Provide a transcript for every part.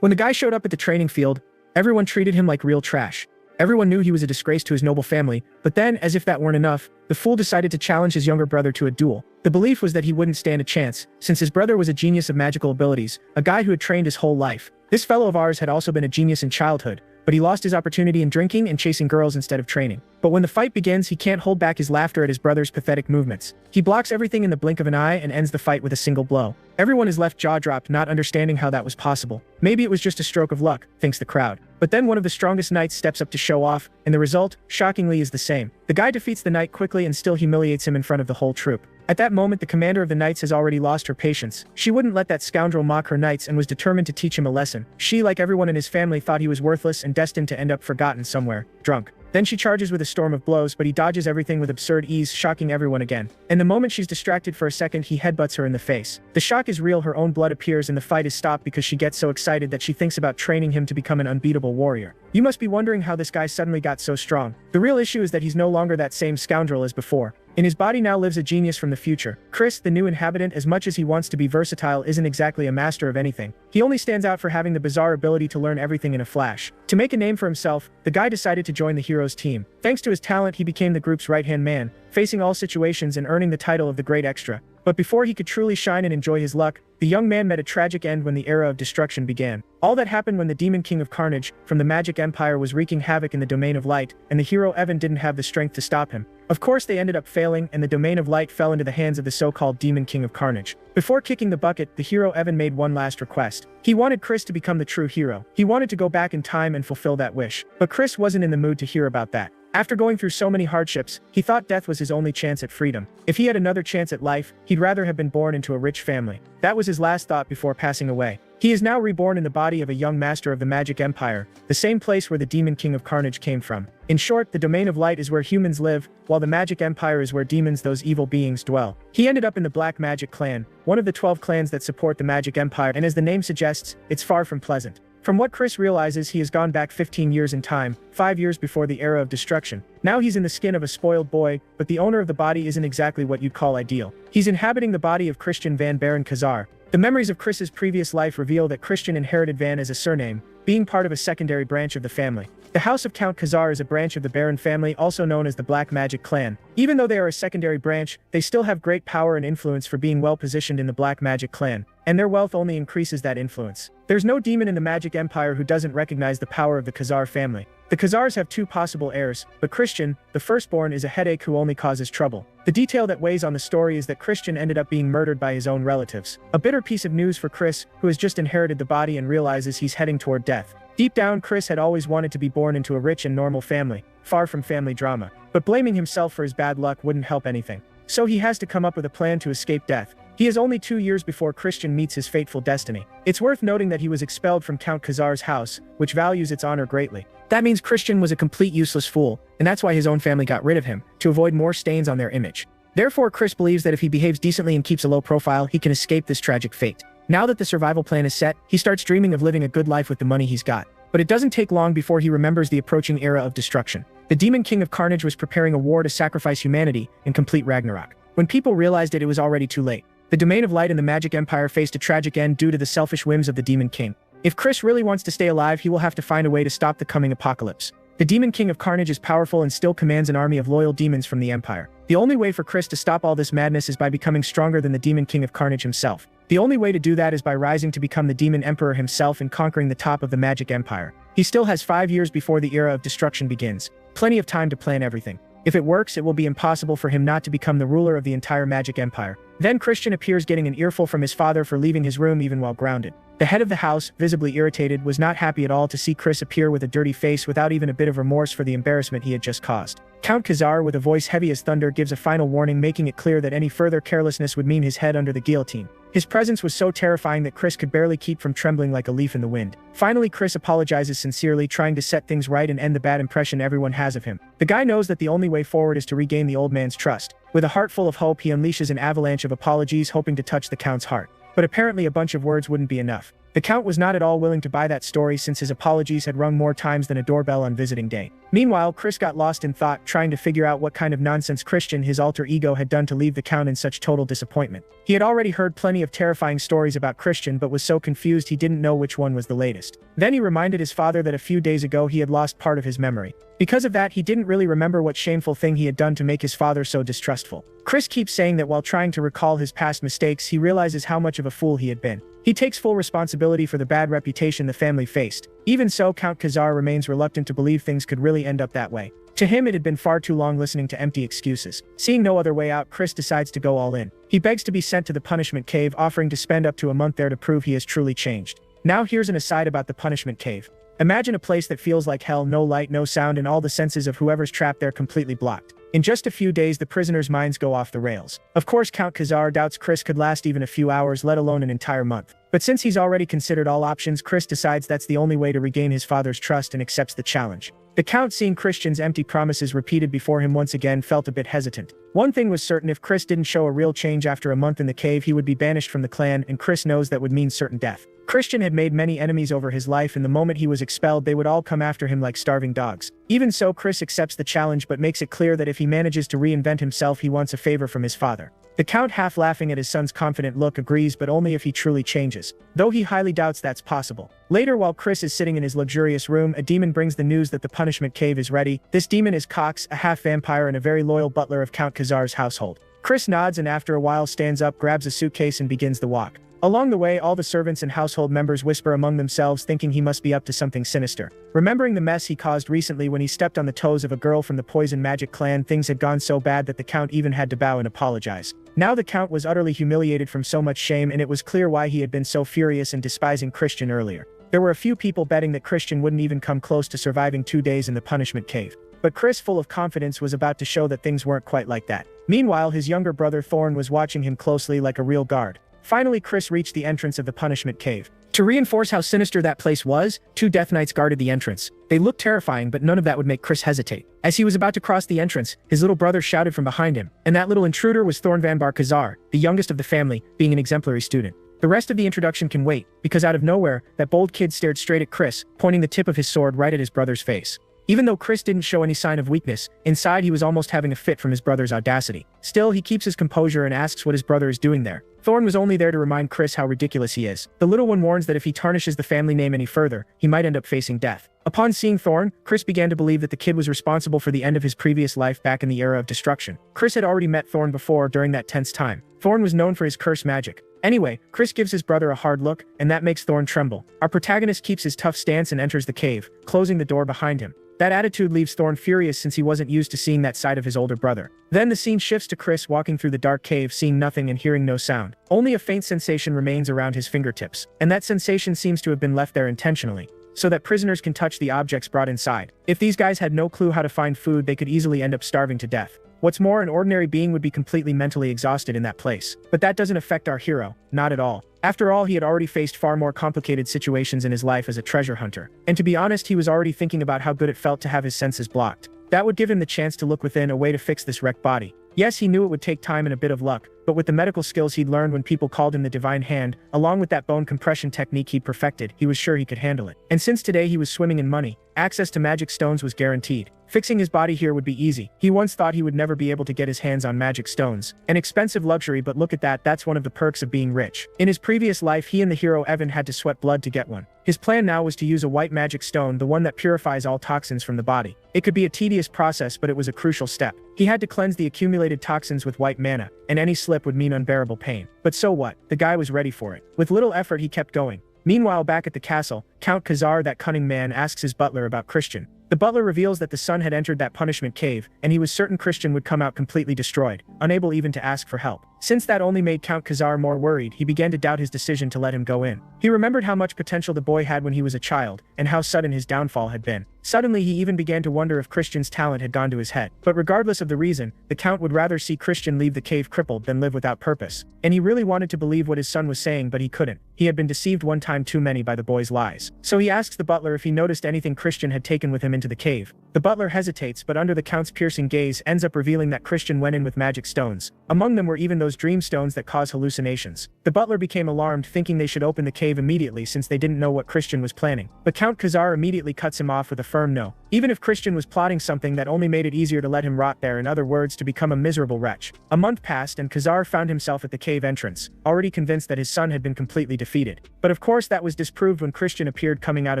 When the guy showed up at the training field, everyone treated him like real trash. Everyone knew he was a disgrace to his noble family, but then, as if that weren't enough, the fool decided to challenge his younger brother to a duel. The belief was that he wouldn't stand a chance, since his brother was a genius of magical abilities, a guy who had trained his whole life. This fellow of ours had also been a genius in childhood, but he lost his opportunity in drinking and chasing girls instead of training. But when the fight begins, he can't hold back his laughter at his brother's pathetic movements. He blocks everything in the blink of an eye and ends the fight with a single blow. Everyone is left jaw-dropped, not understanding how that was possible. Maybe it was just a stroke of luck, thinks the crowd. But then one of the strongest knights steps up to show off, and the result, shockingly, is the same. The guy defeats the knight quickly and still humiliates him in front of the whole troop. At that moment, the commander of the knights has already lost her patience. She wouldn't let that scoundrel mock her knights and was determined to teach him a lesson. She, like everyone in his family, thought he was worthless and destined to end up forgotten somewhere, drunk. Then she charges with a storm of blows, but he dodges everything with absurd ease, shocking everyone again. And the moment she's distracted for a second, he headbutts her in the face. The shock is real, her own blood appears, and the fight is stopped because she gets so excited that she thinks about training him to become an unbeatable warrior. You must be wondering how this guy suddenly got so strong. The real issue is that he's no longer that same scoundrel as before. In his body now lives a genius from the future. Chris, the new inhabitant, as much as he wants to be versatile, isn't exactly a master of anything. He only stands out for having the bizarre ability to learn everything in a flash. To make a name for himself, the guy decided to join the hero's team. Thanks to his talent, he became the group's right-hand man, facing all situations and earning the title of the Great Extra. But before he could truly shine and enjoy his luck, the young man met a tragic end when the era of destruction began. All that happened when the Demon King of Carnage, from the Magic Empire, was wreaking havoc in the Domain of Light, and the hero Evan didn't have the strength to stop him. Of course, they ended up failing, and the Domain of Light fell into the hands of the so-called Demon King of Carnage. Before kicking the bucket, the hero Evan made one last request. He wanted Chris to become the true hero. He wanted to go back in time and fulfill that wish. But Chris wasn't in the mood to hear about that. After going through so many hardships, he thought death was his only chance at freedom. If he had another chance at life, he'd rather have been born into a rich family. That was his last thought before passing away. He is now reborn in the body of a young master of the Magic Empire, the same place where the Demon King of Carnage came from. In short, the Domain of Light is where humans live, while the Magic Empire is where demons, those evil beings, dwell. He ended up in the Black Magic Clan, one of the 12 clans that support the Magic Empire, and as the name suggests, it's far from pleasant. From what Chris realizes, he has gone back 15 years in time, 5 years before the era of destruction. Now he's in the skin of a spoiled boy, but the owner of the body isn't exactly what you'd call ideal. He's inhabiting the body of Christian Van Baron Kazar. The memories of Chris's previous life reveal that Christian inherited Van as a surname, being part of a secondary branch of the family. The House of Count Kazar is a branch of the Baron family, also known as the Black Magic Clan. Even though they are a secondary branch, they still have great power and influence for being well positioned in the Black Magic Clan, and their wealth only increases that influence. There's no demon in the Magic Empire who doesn't recognize the power of the Kazar family. The Kazars have two possible heirs, but Christian, the firstborn, is a headache who only causes trouble. The detail that weighs on the story is that Christian ended up being murdered by his own relatives. A bitter piece of news for Chris, who has just inherited the body and realizes he's heading toward death. Deep down, Chris had always wanted to be born into a rich and normal family, far from family drama. But blaming himself for his bad luck wouldn't help anything. So he has to come up with a plan to escape death. He is only 2 years before Christian meets his fateful destiny. It's worth noting that he was expelled from Count Kazar's house, which values its honor greatly. That means Christian was a complete useless fool, and that's why his own family got rid of him, to avoid more stains on their image. Therefore, Chris believes that if he behaves decently and keeps a low profile, he can escape this tragic fate. Now that the survival plan is set, he starts dreaming of living a good life with the money he's got. But it doesn't take long before he remembers the approaching era of destruction. The Demon King of Carnage was preparing a war to sacrifice humanity in complete Ragnarok. When people realized it was already too late. The Domain of Light and the Magic Empire faced a tragic end due to the selfish whims of the Demon King. If Chris really wants to stay alive, he will have to find a way to stop the coming apocalypse. The Demon King of Carnage is powerful and still commands an army of loyal demons from the Empire. The only way for Chris to stop all this madness is by becoming stronger than the Demon King of Carnage himself. The only way to do that is by rising to become the Demon Emperor himself and conquering the top of the Magic Empire. He still has 5 years before the era of destruction begins. Plenty of time to plan everything. If it works, it will be impossible for him not to become the ruler of the entire Magic Empire. Then Christian appears, getting an earful from his father for leaving his room even while grounded. The head of the house, visibly irritated, was not happy at all to see Chris appear with a dirty face without even a bit of remorse for the embarrassment he had just caused. Count Kazar, with a voice heavy as thunder, gives a final warning, making it clear that any further carelessness would mean his head under the guillotine. His presence was so terrifying that Chris could barely keep from trembling like a leaf in the wind. Finally, Chris apologizes sincerely, trying to set things right and end the bad impression everyone has of him. The guy knows that the only way forward is to regain the old man's trust. With a heart full of hope, he unleashes an avalanche of apologies, hoping to touch the Count's heart. But apparently a bunch of words wouldn't be enough. The Count was not at all willing to buy that story since his apologies had rung more times than a doorbell on visiting day. Meanwhile, Chris got lost in thought, trying to figure out what kind of nonsense Christian, his alter ego, had done to leave the Count in such total disappointment. He had already heard plenty of terrifying stories about Christian but was so confused he didn't know which one was the latest. Then he reminded his father that a few days ago he had lost part of his memory. Because of that, he didn't really remember what shameful thing he had done to make his father so distrustful. Chris keeps saying that while trying to recall his past mistakes, he realizes how much of a fool he had been. He takes full responsibility for the bad reputation the family faced. Even so, Count Khazar remains reluctant to believe things could really end up that way. To him, it had been far too long listening to empty excuses. Seeing no other way out, Chris decides to go all in. He begs to be sent to the punishment cave, offering to spend up to a month there to prove he has truly changed. Now here's an aside about the punishment cave. Imagine a place that feels like hell, no light, no sound, and all the senses of whoever's trapped there completely blocked. In just a few days, the prisoners' minds go off the rails. Of course, Count Khazar doubts Chris could last even a few hours, let alone an entire month. But since he's already considered all options, Chris decides that's the only way to regain his father's trust and accepts the challenge. The Count, seeing Christian's empty promises repeated before him once again, felt a bit hesitant. One thing was certain: if Chris didn't show a real change after a month in the cave, he would be banished from the clan, and Chris knows that would mean certain death. Christian had made many enemies over his life, and the moment he was expelled, they would all come after him like starving dogs. Even so, Chris accepts the challenge but makes it clear that if he manages to reinvent himself, he wants a favor from his father. The Count, half laughing at his son's confident look, agrees, but only if he truly changes, though he highly doubts that's possible. Later, while Chris is sitting in his luxurious room, a demon brings the news that the punishment cave is ready. This demon is Cox, a half-vampire and a very loyal butler of Count Khazar's household. Chris nods and after a while stands up, grabs a suitcase and begins the walk. Along the way, all the servants and household members whisper among themselves, thinking he must be up to something sinister. Remembering the mess he caused recently when he stepped on the toes of a girl from the Poison Magic clan, things had gone so bad that the Count even had to bow and apologize. Now the Count was utterly humiliated from so much shame, and it was clear why he had been so furious and despising Christian earlier. There were a few people betting that Christian wouldn't even come close to surviving 2 days in the punishment cave. But Chris, full of confidence, was about to show that things weren't quite like that. Meanwhile, his younger brother Thorn was watching him closely like a real guard. Finally, Chris reached the entrance of the punishment cave. To reinforce how sinister that place was, 2 Death Knights guarded the entrance. They looked terrifying, but none of that would make Chris hesitate. As he was about to cross the entrance, his little brother shouted from behind him, and that little intruder was Thorn Vanbar Khazar, the youngest of the family, being an exemplary student. The rest of the introduction can wait, because out of nowhere, that bold kid stared straight at Chris, pointing the tip of his sword right at his brother's face. Even though Chris didn't show any sign of weakness, inside he was almost having a fit from his brother's audacity. Still, he keeps his composure and asks what his brother is doing there. Thorn was only there to remind Chris how ridiculous he is. The little one warns that if he tarnishes the family name any further, he might end up facing death. Upon seeing Thorn, Chris began to believe that the kid was responsible for the end of his previous life back in the era of destruction. Chris had already met Thorn before during that tense time. Thorn was known for his curse magic. Anyway, Chris gives his brother a hard look, and that makes Thorn tremble. Our protagonist keeps his tough stance and enters the cave, closing the door behind him. That attitude leaves Thorn furious since he wasn't used to seeing that side of his older brother. Then the scene shifts to Chris walking through the dark cave, seeing nothing and hearing no sound. Only a faint sensation remains around his fingertips, and that sensation seems to have been left there intentionally, so that prisoners can touch the objects brought inside. If these guys had no clue how to find food, they could easily end up starving to death. What's more, an ordinary being would be completely mentally exhausted in that place. But that doesn't affect our hero, not at all. After all, he had already faced far more complicated situations in his life as a treasure hunter. And to be honest, he was already thinking about how good it felt to have his senses blocked. That would give him the chance to look within, a way to fix this wrecked body. Yes, he knew it would take time and a bit of luck, but with the medical skills he'd learned when people called him the Divine Hand, along with that bone compression technique he'd perfected, he was sure he could handle it. And since today he was swimming in money, access to magic stones was guaranteed. Fixing his body here would be easy. He once thought he would never be able to get his hands on magic stones. An expensive luxury, but look at that, that's one of the perks of being rich. In his previous life, he and the hero Evan had to sweat blood to get one. His plan now was to use a white magic stone, the one that purifies all toxins from the body. It could be a tedious process, but it was a crucial step. He had to cleanse the accumulated toxins with white mana, and any slip would mean unbearable pain. But so what? The guy was ready for it. With little effort, he kept going. Meanwhile, back at the castle, Count Khazar, that cunning man, asks his butler about Christian. The butler reveals that the son had entered that punishment cave, and he was certain Christian would come out completely destroyed, unable even to ask for help. Since that only made Count Khazar more worried, he began to doubt his decision to let him go in. He remembered how much potential the boy had when he was a child, and how sudden his downfall had been. Suddenly, he even began to wonder if Christian's talent had gone to his head. But regardless of the reason, the Count would rather see Christian leave the cave crippled than live without purpose. And he really wanted to believe what his son was saying, but he couldn't. He had been deceived one time too many by the boy's lies. So he asks the butler if he noticed anything Christian had taken with him into the cave. The butler hesitates, but under the Count's piercing gaze ends up revealing that Christian went in with magic stones. Among them were even those those dream stones that cause hallucinations. The butler became alarmed, thinking they should open the cave immediately since they didn't know what Christian was planning. But Count Khazar immediately cuts him off with a firm no. Even if Christian was plotting something, that only made it easier to let him rot there, in other words, to become a miserable wretch. A month passed and Khazar found himself at the cave entrance, already convinced that his son had been completely defeated. But of course that was disproved when Christian appeared coming out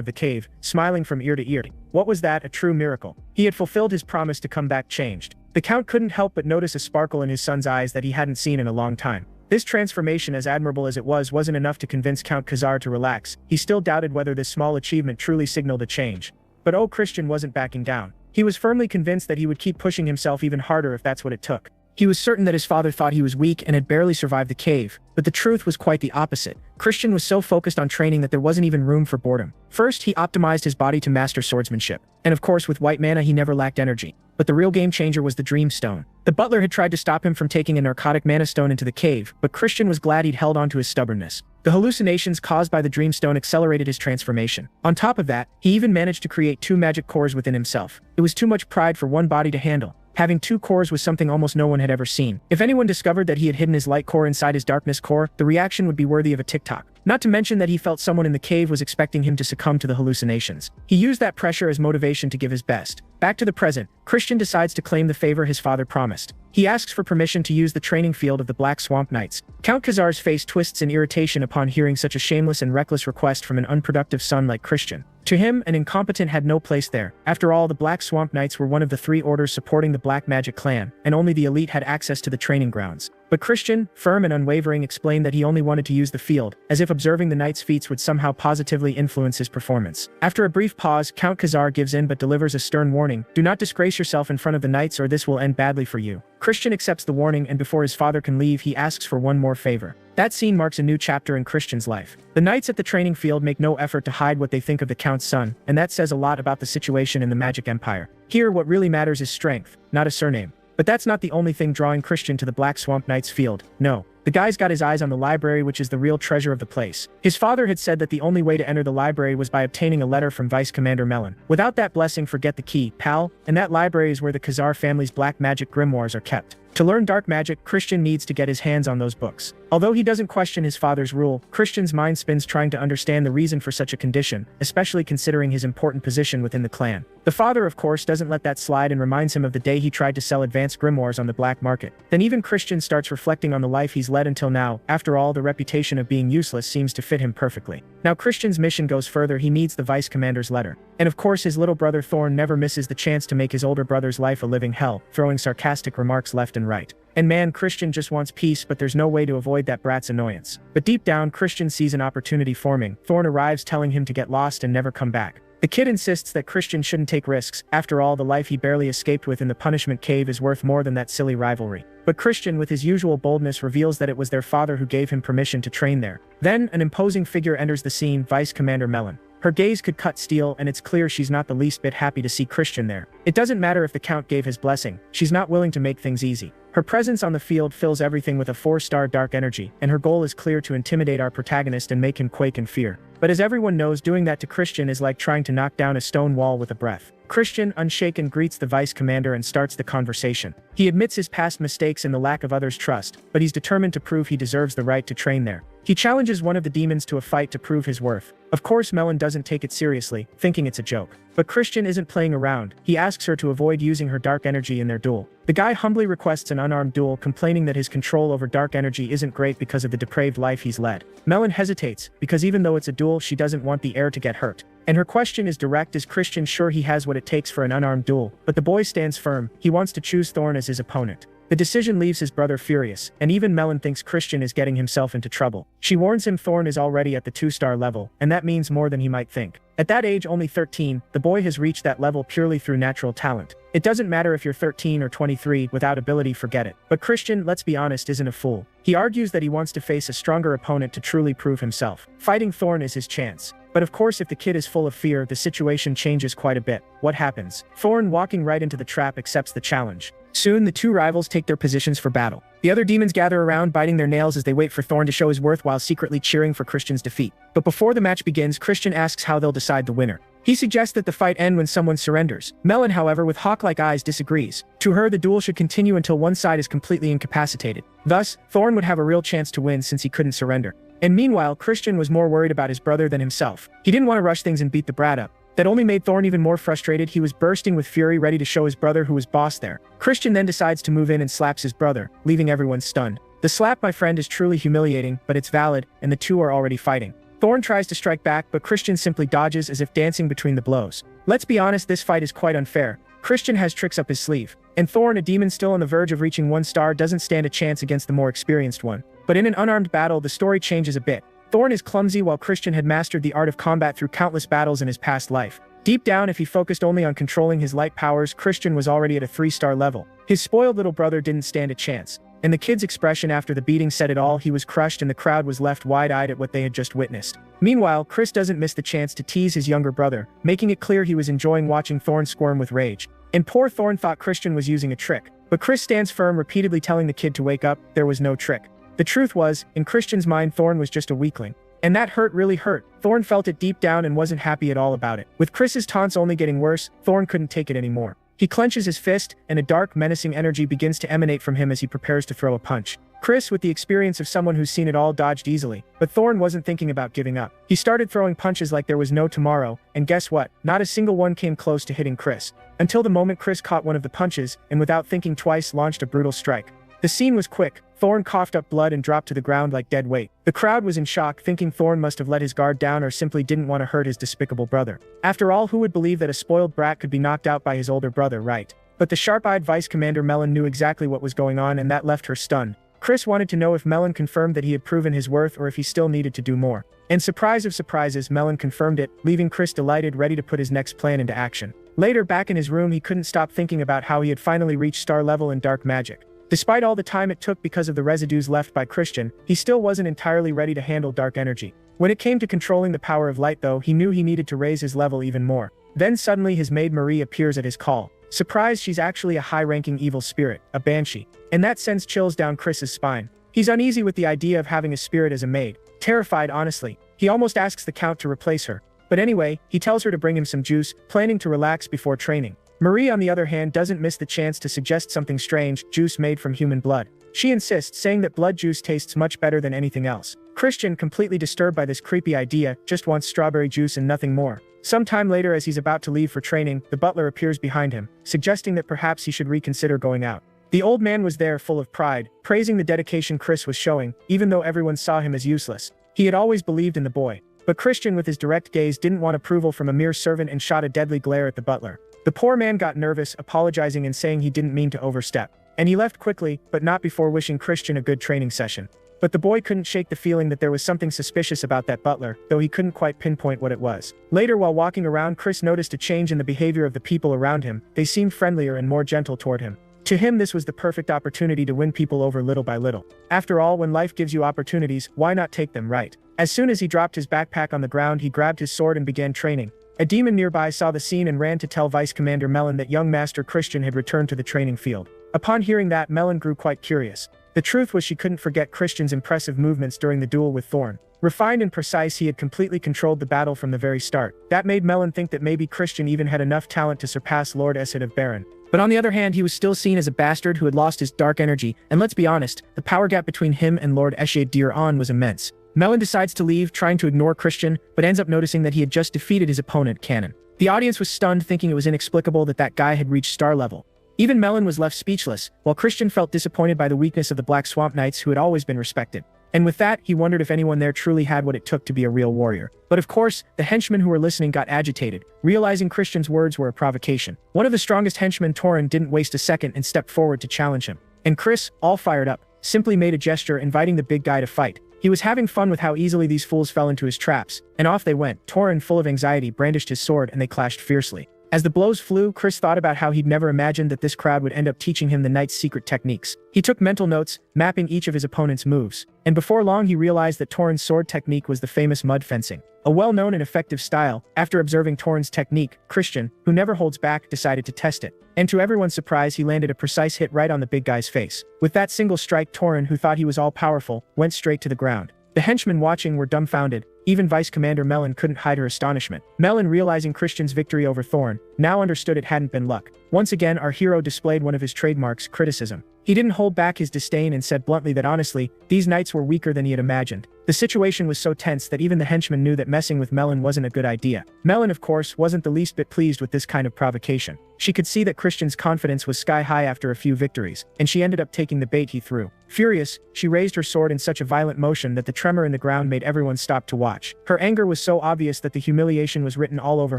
of the cave, smiling from ear to ear. What was that? A true miracle. He had fulfilled his promise to come back changed. The Count couldn't help but notice a sparkle in his son's eyes that he hadn't seen in a long time. This transformation, as admirable as it was, wasn't enough to convince Count Khazar to relax. He still doubted whether this small achievement truly signaled a change. But Christian wasn't backing down. He was firmly convinced that he would keep pushing himself even harder if that's what it took. He was certain that his father thought he was weak and had barely survived the cave, but the truth was quite the opposite. Christian was so focused on training that there wasn't even room for boredom. First, he optimized his body to master swordsmanship. And of course, with white mana he never lacked energy. But the real game changer was the Dream Stone. The butler had tried to stop him from taking a narcotic mana stone into the cave, but Christian was glad he'd held on to his stubbornness. The hallucinations caused by the Dream Stone accelerated his transformation. On top of that, he even managed to create 2 magic cores within himself. It was too much pride for one body to handle. Having 2 cores was something almost no one had ever seen. If anyone discovered that he had hidden his light core inside his darkness core, the reaction would be worthy of a TikTok. Not to mention that he felt someone in the cave was expecting him to succumb to the hallucinations. He used that pressure as motivation to give his best. Back to the present, Christian decides to claim the favor his father promised. He asks for permission to use the training field of the Black Swamp Knights. Count Khazar's face twists in irritation upon hearing such a shameless and reckless request from an unproductive son like Christian. To him, an incompetent had no place there. After all, the Black Swamp Knights were one of the 3 orders supporting the Black Magic clan, and only the elite had access to the training grounds. But Christian, firm and unwavering, explained that he only wanted to use the field, as if observing the knights' feats would somehow positively influence his performance. After a brief pause, Count Khazar gives in but delivers a stern warning: do not disgrace yourself in front of the knights or this will end badly for you. Christian accepts the warning, and before his father can leave, he asks for one more favor. That scene marks a new chapter in Christian's life. The knights at the training field make no effort to hide what they think of the Count's son, and that says a lot about the situation in the Magic Empire. Here, what really matters is strength, not a surname. But that's not the only thing drawing Christian to the Black Swamp Knights field. No. The guy's got his eyes on the library, which is the real treasure of the place. His father had said that the only way to enter the library was by obtaining a letter from Vice Commander Melon. Without that blessing, forget the key, pal, and that library is where the Khazar family's black magic grimoires are kept. To learn dark magic, Christian needs to get his hands on those books. Although he doesn't question his father's rule, Christian's mind spins trying to understand the reason for such a condition, especially considering his important position within the clan. The father, of course, doesn't let that slide and reminds him of the day he tried to sell advanced grimoires on the black market. Then even Christian starts reflecting on the life he's led until now. After all, the reputation of being useless seems to fit him perfectly. Now Christian's mission goes further. He needs the Vice Commander's letter. And of course, his little brother Thorn never misses the chance to make his older brother's life a living hell, throwing sarcastic remarks left and right. And man, Christian just wants peace, but there's no way to avoid that brat's annoyance. But deep down, Christian sees an opportunity forming. Thorn arrives, telling him to get lost and never come back. The kid insists that Christian shouldn't take risks. After all, the life he barely escaped with in the punishment cave is worth more than that silly rivalry. But Christian, with his usual boldness, reveals that it was their father who gave him permission to train there. Then, an imposing figure enters the scene, Vice Commander Melon. Her gaze could cut steel, and it's clear she's not the least bit happy to see Christian there. It doesn't matter if the Count gave his blessing, she's not willing to make things easy. Her presence on the field fills everything with a 4-star dark energy, and her goal is clear: to intimidate our protagonist and make him quake in fear. But as everyone knows, doing that to Christian is like trying to knock down a stone wall with a breath. Christian, unshaken, greets the Vice Commander and starts the conversation. He admits his past mistakes and the lack of others' trust, but he's determined to prove he deserves the right to train there. He challenges one of the demons to a fight to prove his worth. Of course, Melon doesn't take it seriously, thinking it's a joke. But Christian isn't playing around. He asks her to avoid using her dark energy in their duel. The guy humbly requests an unarmed duel, complaining that his control over dark energy isn't great because of the depraved life he's led. Melon hesitates, because even though it's a duel, she doesn't want the heir to get hurt. And her question is direct: is Christian sure he has what it takes for an unarmed duel? But the boy stands firm. He wants to choose Thorn as his opponent. The decision leaves his brother furious, and even Melon thinks Christian is getting himself into trouble. She warns him Thorn is already at the 2-star level, and that means more than he might think. At that age, only 13, the boy has reached that level purely through natural talent. It doesn't matter if you're 13 or 23, without ability, forget it. But Christian, let's be honest, isn't a fool. He argues that he wants to face a stronger opponent to truly prove himself. Fighting Thorn is his chance. But of course, if the kid is full of fear, the situation changes quite a bit. What happens? Thorn, walking right into the trap, accepts the challenge. Soon, the two rivals take their positions for battle. The other demons gather around, biting their nails as they wait for Thorn to show his worth while secretly cheering for Christian's defeat. But before the match begins, Christian asks how they'll decide the winner. He suggests that the fight end when someone surrenders. Melon, however, with hawk-like eyes, disagrees. To her, the duel should continue until one side is completely incapacitated. Thus, Thorn would have a real chance to win since he couldn't surrender. And meanwhile, Christian was more worried about his brother than himself. He didn't want to rush things and beat the brat up. That only made Thorn even more frustrated. He was bursting with fury, ready to show his brother who was boss there. Christian then decides to move in and slaps his brother, leaving everyone stunned. The slap, my friend, is truly humiliating, but it's valid, and the two are already fighting. Thorn tries to strike back, but Christian simply dodges as if dancing between the blows. Let's be honest, this fight is quite unfair. Christian has tricks up his sleeve, and Thorn, a demon still on the verge of reaching 1 star, doesn't stand a chance against the more experienced one. But in an unarmed battle, the story changes a bit. Thorn is clumsy while Christian had mastered the art of combat through countless battles in his past life. Deep down, if he focused only on controlling his light powers, Christian was already at a 3-star level. His spoiled little brother didn't stand a chance. And the kid's expression after the beating said it all. He was crushed and the crowd was left wide-eyed at what they had just witnessed. Meanwhile, Chris doesn't miss the chance to tease his younger brother, making it clear he was enjoying watching Thorn squirm with rage. And poor Thorn thought Christian was using a trick. But Chris stands firm, repeatedly telling the kid to wake up. There was no trick. The truth was, in Christian's mind, Thorn was just a weakling. And that really hurt. Thorn felt it deep down and wasn't happy at all about it. With Chris's taunts only getting worse, Thorn couldn't take it anymore. He clenches his fist, and a dark, menacing energy begins to emanate from him as he prepares to throw a punch. Chris, with the experience of someone who's seen it all, dodged easily, but Thorn wasn't thinking about giving up. He started throwing punches like there was no tomorrow, and guess what? Not a single one came close to hitting Chris. Until the moment Chris caught one of the punches, and without thinking twice launched a brutal strike. The scene was quick. Thorn coughed up blood and dropped to the ground like dead weight. The crowd was in shock, thinking Thorn must have let his guard down or simply didn't want to hurt his despicable brother. After all, who would believe that a spoiled brat could be knocked out by his older brother, right? But the sharp-eyed Vice Commander Melon knew exactly what was going on, and that left her stunned. Chris wanted to know if Melon confirmed that he had proven his worth or if he still needed to do more. And surprise of surprises, Melon confirmed it, leaving Chris delighted, ready to put his next plan into action. Later, back in his room, he couldn't stop thinking about how he had finally reached star level in dark magic. Despite all the time it took because of the residues left by Christian, he still wasn't entirely ready to handle dark energy. When it came to controlling the power of light, though, he knew he needed to raise his level even more. Then suddenly his maid Marie appears at his call. Surprised, she's actually a high-ranking evil spirit, a banshee. And that sends chills down Chris's spine. He's uneasy with the idea of having a spirit as a maid. Terrified, honestly. He almost asks the Count to replace her. But anyway, he tells her to bring him some juice, planning to relax before training. Marie, on the other hand, doesn't miss the chance to suggest something strange: juice made from human blood. She insists, saying that blood juice tastes much better than anything else. Christian, completely disturbed by this creepy idea, just wants strawberry juice and nothing more. Sometime later, as he's about to leave for training, the butler appears behind him, suggesting that perhaps he should reconsider going out. The old man was there, full of pride, praising the dedication Chris was showing, even though everyone saw him as useless. He had always believed in the boy. But Christian, with his direct gaze, didn't want approval from a mere servant and shot a deadly glare at the butler. The poor man got nervous, apologizing and saying he didn't mean to overstep. And he left quickly, but not before wishing Christian a good training session. But the boy couldn't shake the feeling that there was something suspicious about that butler, though he couldn't quite pinpoint what it was. Later, while walking around, Chris noticed a change in the behavior of the people around him. They seemed friendlier and more gentle toward him. To him, this was the perfect opportunity to win people over little by little. After all, when life gives you opportunities, why not take them, right? As soon as he dropped his backpack on the ground, he grabbed his sword and began training. A demon nearby saw the scene and ran to tell Vice Commander Melon that young Master Christian had returned to the training field. Upon hearing that, Melon grew quite curious. The truth was, she couldn't forget Christian's impressive movements during the duel with Thorn. Refined and precise, he had completely controlled the battle from the very start. That made Melon think that maybe Christian even had enough talent to surpass Lord Essid of Baron. But on the other hand, he was still seen as a bastard who had lost his dark energy, and let's be honest, the power gap between him and Lord Essid Dir-On was immense. Melon decides to leave, trying to ignore Christian, but ends up noticing that he had just defeated his opponent, Cannon. The audience was stunned, thinking it was inexplicable that that guy had reached star level. Even Melon was left speechless, while Christian felt disappointed by the weakness of the Black Swamp Knights, who had always been respected. And with that, he wondered if anyone there truly had what it took to be a real warrior. But of course, the henchmen who were listening got agitated, realizing Christian's words were a provocation. One of the strongest henchmen, Torin, didn't waste a second and stepped forward to challenge him. And Chris, all fired up, simply made a gesture inviting the big guy to fight. He was having fun with how easily these fools fell into his traps, and off they went. Torin, full of anxiety, brandished his sword and they clashed fiercely. As the blows flew, Chris thought about how he'd never imagined that this crowd would end up teaching him the knight's secret techniques. He took mental notes, mapping each of his opponent's moves. And before long, he realized that Torin's sword technique was the famous mud fencing, a well-known and effective style. After observing Torin's technique, Christian, who never holds back, decided to test it. And to everyone's surprise, he landed a precise hit right on the big guy's face. With that single strike, Torin, who thought he was all-powerful, went straight to the ground. The henchmen watching were dumbfounded, Even Vice Commander Melon couldn't hide her astonishment. Melon, realizing Christian's victory over Thorn, now understood it hadn't been luck. Once again, our hero displayed one of his trademarks, criticism. He didn't hold back his disdain and said bluntly that honestly, these knights were weaker than he had imagined. The situation was so tense that even the henchman knew that messing with Melon wasn't a good idea. Melon, of course, wasn't the least bit pleased with this kind of provocation. She could see that Christian's confidence was sky high after a few victories, and she ended up taking the bait he threw. Furious, she raised her sword in such a violent motion that the tremor in the ground made everyone stop to watch. Her anger was so obvious that the humiliation was written all over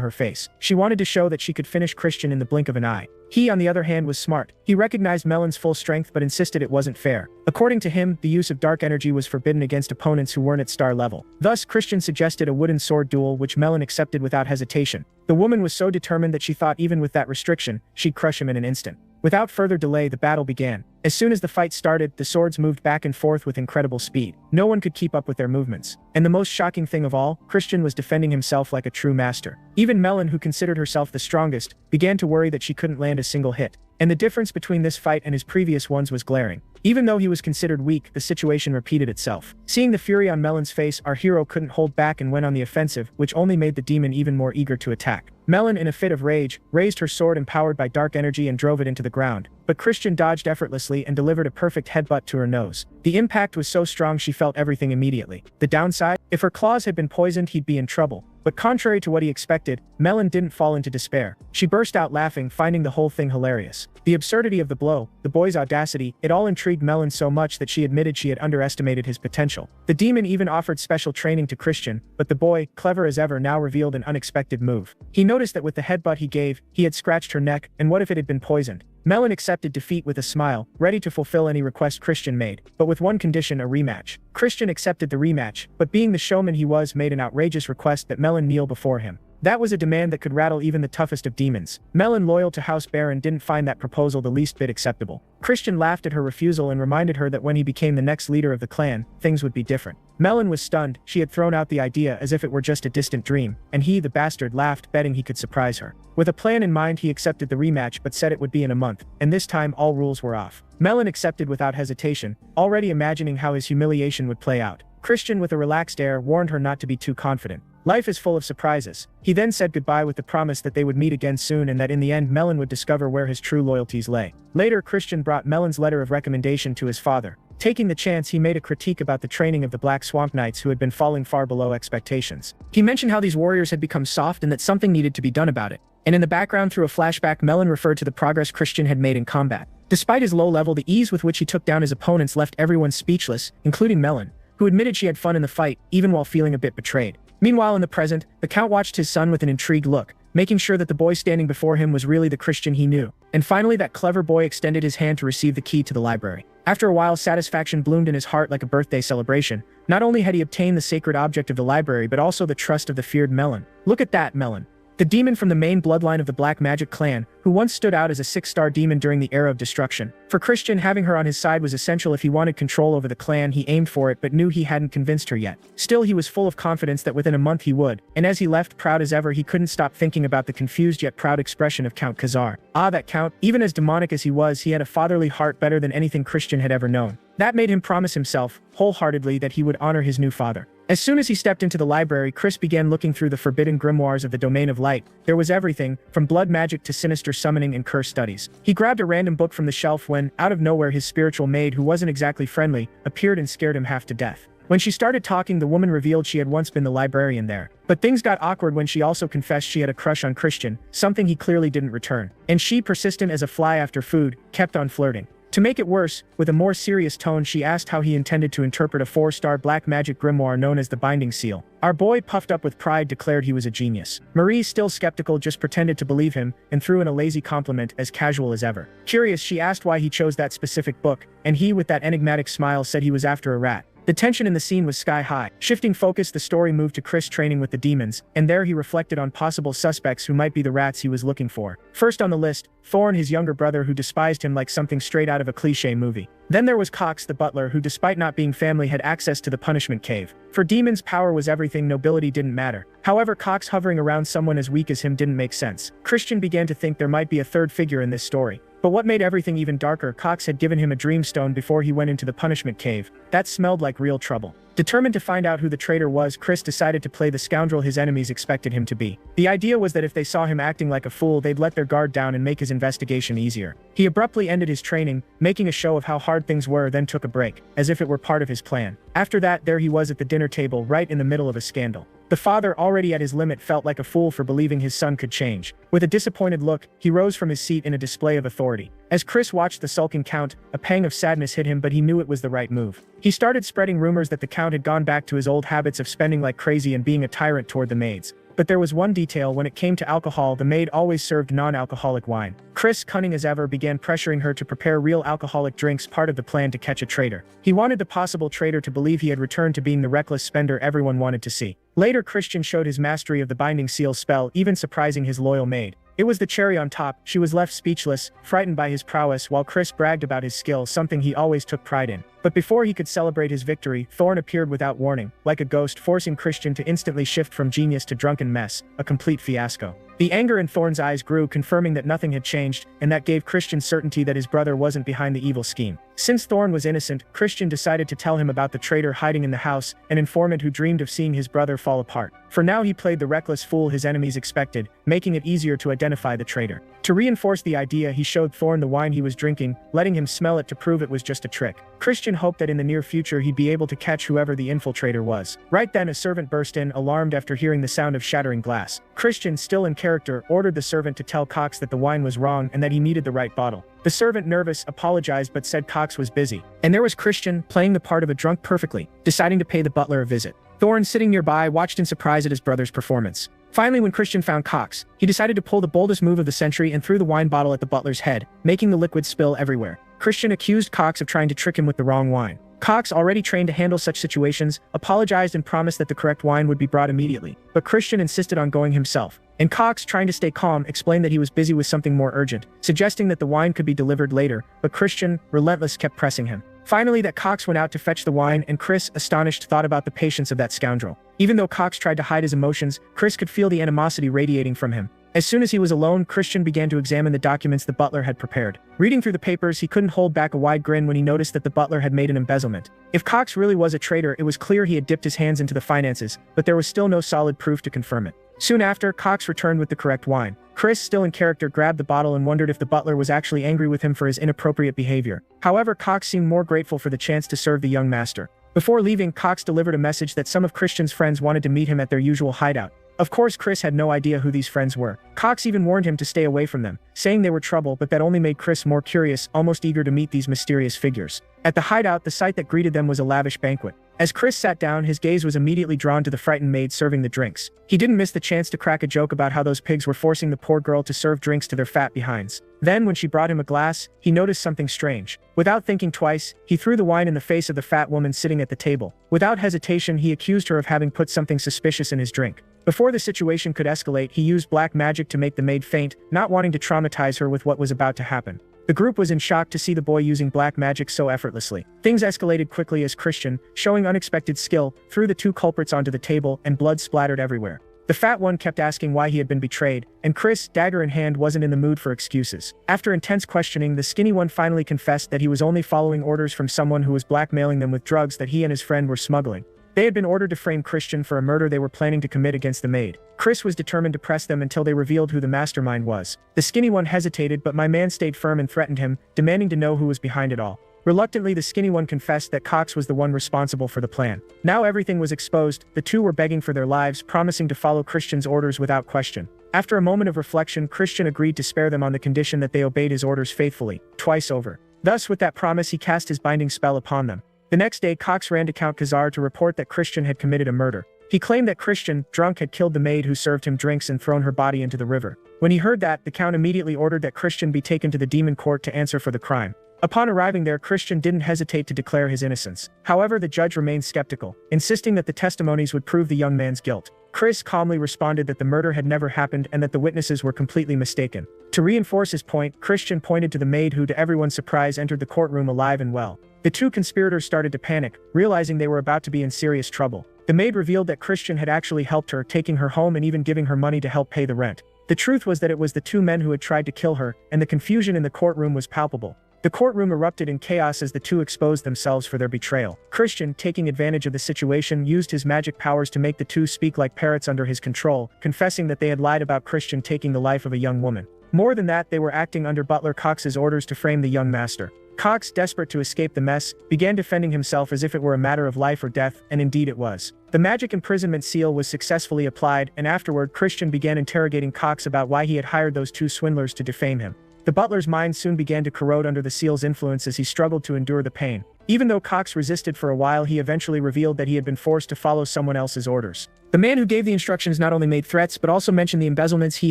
her face. She wanted to show that she could finish Christian in the blink of an eye. He, on the other hand, was smart. He recognized Melon's full strength but insisted it wasn't fair. According to him, the use of dark energy was forbidden against opponents who weren't at star level. Thus, Christian suggested a wooden sword duel, which Melon accepted without hesitation. The woman was so determined that she thought even with that restriction, she'd crush him in an instant. Without further delay, the battle began. As soon as the fight started, the swords moved back and forth with incredible speed. No one could keep up with their movements. And the most shocking thing of all, Christian was defending himself like a true master. Even Melon, who considered herself the strongest, began to worry that she couldn't land a single hit. And the difference between this fight and his previous ones was glaring. Even though he was considered weak, the situation repeated itself. Seeing the fury on Melon's face, our hero couldn't hold back and went on the offensive, which only made the demon even more eager to attack. Melon, in a fit of rage, raised her sword empowered by dark energy and drove it into the ground. But Christian dodged effortlessly and delivered a perfect headbutt to her nose. The impact was so strong she felt everything immediately. The downside? If her claws had been poisoned, he'd be in trouble. But contrary to what he expected, Melon didn't fall into despair. She burst out laughing, finding the whole thing hilarious. The absurdity of the blow, the boy's audacity, it all intrigued Melon so much that she admitted she had underestimated his potential. The demon even offered special training to Christian, but the boy, clever as ever, now revealed an unexpected move. He noticed that with the headbutt he gave, he had scratched her neck, and what if it had been poisoned? Melon accepted defeat with a smile, ready to fulfill any request Christian made, but with one condition: a rematch. Christian accepted the rematch, but being the showman he was, made an outrageous request that Melon kneel before him. That was a demand that could rattle even the toughest of demons. Melon, loyal to House Baron, didn't find that proposal the least bit acceptable. Christian laughed at her refusal and reminded her that when he became the next leader of the clan, things would be different. Melon was stunned. She had thrown out the idea as if it were just a distant dream, and he, the bastard, laughed, betting he could surprise her. With a plan in mind, he accepted the rematch but said it would be in a month, and this time all rules were off. Melon accepted without hesitation, already imagining how his humiliation would play out. Christian, with a relaxed air, warned her not to be too confident. Life is full of surprises. He then said goodbye with the promise that they would meet again soon and that in the end Melon would discover where his true loyalties lay. Later, Christian brought Melon's letter of recommendation to his father. Taking the chance, he made a critique about the training of the Black Swamp Knights who had been falling far below expectations. He mentioned how these warriors had become soft and that something needed to be done about it. And in the background, through a flashback, Melon referred to the progress Christian had made in combat. Despite his low level, the ease with which he took down his opponents left everyone speechless, including Melon, who admitted she had fun in the fight, even while feeling a bit betrayed. Meanwhile, in the present, the Count watched his son with an intrigued look, making sure that the boy standing before him was really the Christian he knew. And finally, that clever boy extended his hand to receive the key to the library. After a while, satisfaction bloomed in his heart like a birthday celebration. Not only had he obtained the sacred object of the library, but also the trust of the feared Melon. Look at that, Melon. The demon from the main bloodline of the Black Magic clan, who once stood out as a 6-star demon during the era of destruction. For Christian, having her on his side was essential if he wanted control over the clan. He aimed for it but knew he hadn't convinced her yet. Still, he was full of confidence that within a month he would, and as he left, proud as ever, he couldn't stop thinking about the confused yet proud expression of Count Khazar. Ah, that Count, even as demonic as he was, he had a fatherly heart better than anything Christian had ever known. That made him promise himself, wholeheartedly, that he would honor his new father. As soon as he stepped into the library, Chris began looking through the forbidden grimoires of the Domain of Light. There was everything, from blood magic to sinister summoning and curse studies. He grabbed a random book from the shelf when, out of nowhere, his spiritual maid, who wasn't exactly friendly, appeared and scared him half to death. When she started talking, the woman revealed she had once been the librarian there. But things got awkward when she also confessed she had a crush on Christian, something he clearly didn't return. And she, persistent as a fly after food, kept on flirting. To make it worse, with a more serious tone, she asked how he intended to interpret a 4-star black magic grimoire known as the Binding Seal. Our boy, puffed up with pride, declared he was a genius. Marie, still skeptical, just pretended to believe him and threw in a lazy compliment, as casual as ever. Curious, she asked why he chose that specific book, and he, with that enigmatic smile, said he was after a rat. The tension in the scene was sky high. Shifting focus, the story moved to Chris training with the demons, and there he reflected on possible suspects who might be the rats he was looking for. First on the list, Thorn, his younger brother, who despised him like something straight out of a cliché movie. Then there was Cox, the butler, who despite not being family had access to the punishment cave. For demons, power was everything, nobility didn't matter. However, Cox hovering around someone as weak as him didn't make sense. Christian began to think there might be a third figure in this story. But what made everything even darker, Cox had given him a dreamstone before he went into the punishment cave. That smelled like real trouble. Determined to find out who the traitor was, Chris decided to play the scoundrel his enemies expected him to be. The idea was that if they saw him acting like a fool, they'd let their guard down and make his investigation easier. He abruptly ended his training, making a show of how hard things were, then took a break, as if it were part of his plan. After that, there he was at the dinner table, right in the middle of a scandal. The father, already at his limit, felt like a fool for believing his son could change. With a disappointed look, he rose from his seat in a display of authority. As Chris watched the sulking count, a pang of sadness hit him, but he knew it was the right move. He started spreading rumors that the count had gone back to his old habits of spending like crazy and being a tyrant toward the maids. But there was one detail: when it came to alcohol, the maid always served non-alcoholic wine. Chris, cunning as ever, began pressuring her to prepare real alcoholic drinks, part of the plan to catch a traitor. He wanted the possible traitor to believe he had returned to being the reckless spender everyone wanted to see. Later, Christian showed his mastery of the binding seal spell, even surprising his loyal maid. It was the cherry on top. She was left speechless, frightened by his prowess, while Chris bragged about his skill, something he always took pride in. But before he could celebrate his victory, Thorn appeared without warning, like a ghost, forcing Christian to instantly shift from genius to drunken mess, a complete fiasco. The anger in Thorn's eyes grew, confirming that nothing had changed, and that gave Christian certainty that his brother wasn't behind the evil scheme. Since Thorn was innocent, Christian decided to tell him about the traitor hiding in the house, an informant who dreamed of seeing his brother fall apart. For now, he played the reckless fool his enemies expected, making it easier to identify the traitor. To reinforce the idea, he showed Thorn the wine he was drinking, letting him smell it to prove it was just a trick. Christian hoped that in the near future he'd be able to catch whoever the infiltrator was. Right then, a servant burst in, alarmed after hearing the sound of shattering glass. Christian, still in character, ordered the servant to tell Cox that the wine was wrong and that he needed the right bottle. The servant, nervous, apologized but said Cox was busy. And there was Christian, playing the part of a drunk perfectly, deciding to pay the butler a visit. Thorn, sitting nearby, watched in surprise at his brother's performance. Finally, when Christian found Cox, he decided to pull the boldest move of the century and threw the wine bottle at the butler's head, making the liquid spill everywhere. Christian accused Cox of trying to trick him with the wrong wine. Cox, already trained to handle such situations, apologized and promised that the correct wine would be brought immediately. But Christian insisted on going himself. And Cox, trying to stay calm, explained that he was busy with something more urgent, suggesting that the wine could be delivered later, but Christian, relentless, kept pressing him. Finally, that Cox went out to fetch the wine, and Chris, astonished, thought about the patience of that scoundrel. Even though Cox tried to hide his emotions, Chris could feel the animosity radiating from him. As soon as he was alone, Christian began to examine the documents the butler had prepared. Reading through the papers, he couldn't hold back a wide grin when he noticed that the butler had made an embezzlement. If Cox really was a traitor, it was clear he had dipped his hands into the finances, but there was still no solid proof to confirm it. Soon after, Cox returned with the correct wine. Chris, still in character, grabbed the bottle and wondered if the butler was actually angry with him for his inappropriate behavior. However, Cox seemed more grateful for the chance to serve the young master. Before leaving, Cox delivered a message that some of Christian's friends wanted to meet him at their usual hideout. Of course, Chris had no idea who these friends were. Cox even warned him to stay away from them, saying they were trouble, but that only made Chris more curious, almost eager to meet these mysterious figures. At the hideout, the sight that greeted them was a lavish banquet. As Chris sat down, his gaze was immediately drawn to the frightened maid serving the drinks. He didn't miss the chance to crack a joke about how those pigs were forcing the poor girl to serve drinks to their fat behinds. Then, when she brought him a glass, he noticed something strange. Without thinking twice, he threw the wine in the face of the fat woman sitting at the table. Without hesitation, he accused her of having put something suspicious in his drink. Before the situation could escalate, he used black magic to make the maid faint, not wanting to traumatize her with what was about to happen. The group was in shock to see the boy using black magic so effortlessly. Things escalated quickly as Christian, showing unexpected skill, threw the two culprits onto the table, and blood splattered everywhere. The fat one kept asking why he had been betrayed, and Chris, dagger in hand, wasn't in the mood for excuses. After intense questioning, the skinny one finally confessed that he was only following orders from someone who was blackmailing them with drugs that he and his friend were smuggling. They had been ordered to frame Christian for a murder they were planning to commit against the maid. Chris was determined to press them until they revealed who the mastermind was. The skinny one hesitated, but my man stayed firm and threatened him, demanding to know who was behind it all. Reluctantly, the skinny one confessed that Cox was the one responsible for the plan. Now everything was exposed. The two were begging for their lives, promising to follow Christian's orders without question. After a moment of reflection, Christian agreed to spare them on the condition that they obeyed his orders faithfully, twice over. Thus, with that promise, he cast his binding spell upon them. The next day, Cox ran to Count Khazar to report that Christian had committed a murder. He claimed that Christian, drunk, had killed the maid who served him drinks and thrown her body into the river. When he heard that, the Count immediately ordered that Christian be taken to the demon court to answer for the crime. Upon arriving there, Christian didn't hesitate to declare his innocence. However, the judge remained skeptical, insisting that the testimonies would prove the young man's guilt. Chris calmly responded that the murder had never happened and that the witnesses were completely mistaken. To reinforce his point, Christian pointed to the maid who, to everyone's surprise, entered the courtroom alive and well. The two conspirators started to panic, realizing they were about to be in serious trouble. The maid revealed that Christian had actually helped her, taking her home and even giving her money to help pay the rent. The truth was that it was the two men who had tried to kill her, and the confusion in the courtroom was palpable. The courtroom erupted in chaos as the two exposed themselves for their betrayal. Christian, taking advantage of the situation, used his magic powers to make the two speak like parrots under his control, confessing that they had lied about Christian taking the life of a young woman. More than that, they were acting under Butler Cox's orders to frame the young master. Cox, desperate to escape the mess, began defending himself as if it were a matter of life or death, and indeed it was. The magic imprisonment seal was successfully applied, and afterward Christian began interrogating Cox about why he had hired those two swindlers to defame him. The butler's mind soon began to corrode under the seal's influence as he struggled to endure the pain. Even though Cox resisted for a while, he eventually revealed that he had been forced to follow someone else's orders. The man who gave the instructions not only made threats but also mentioned the embezzlements he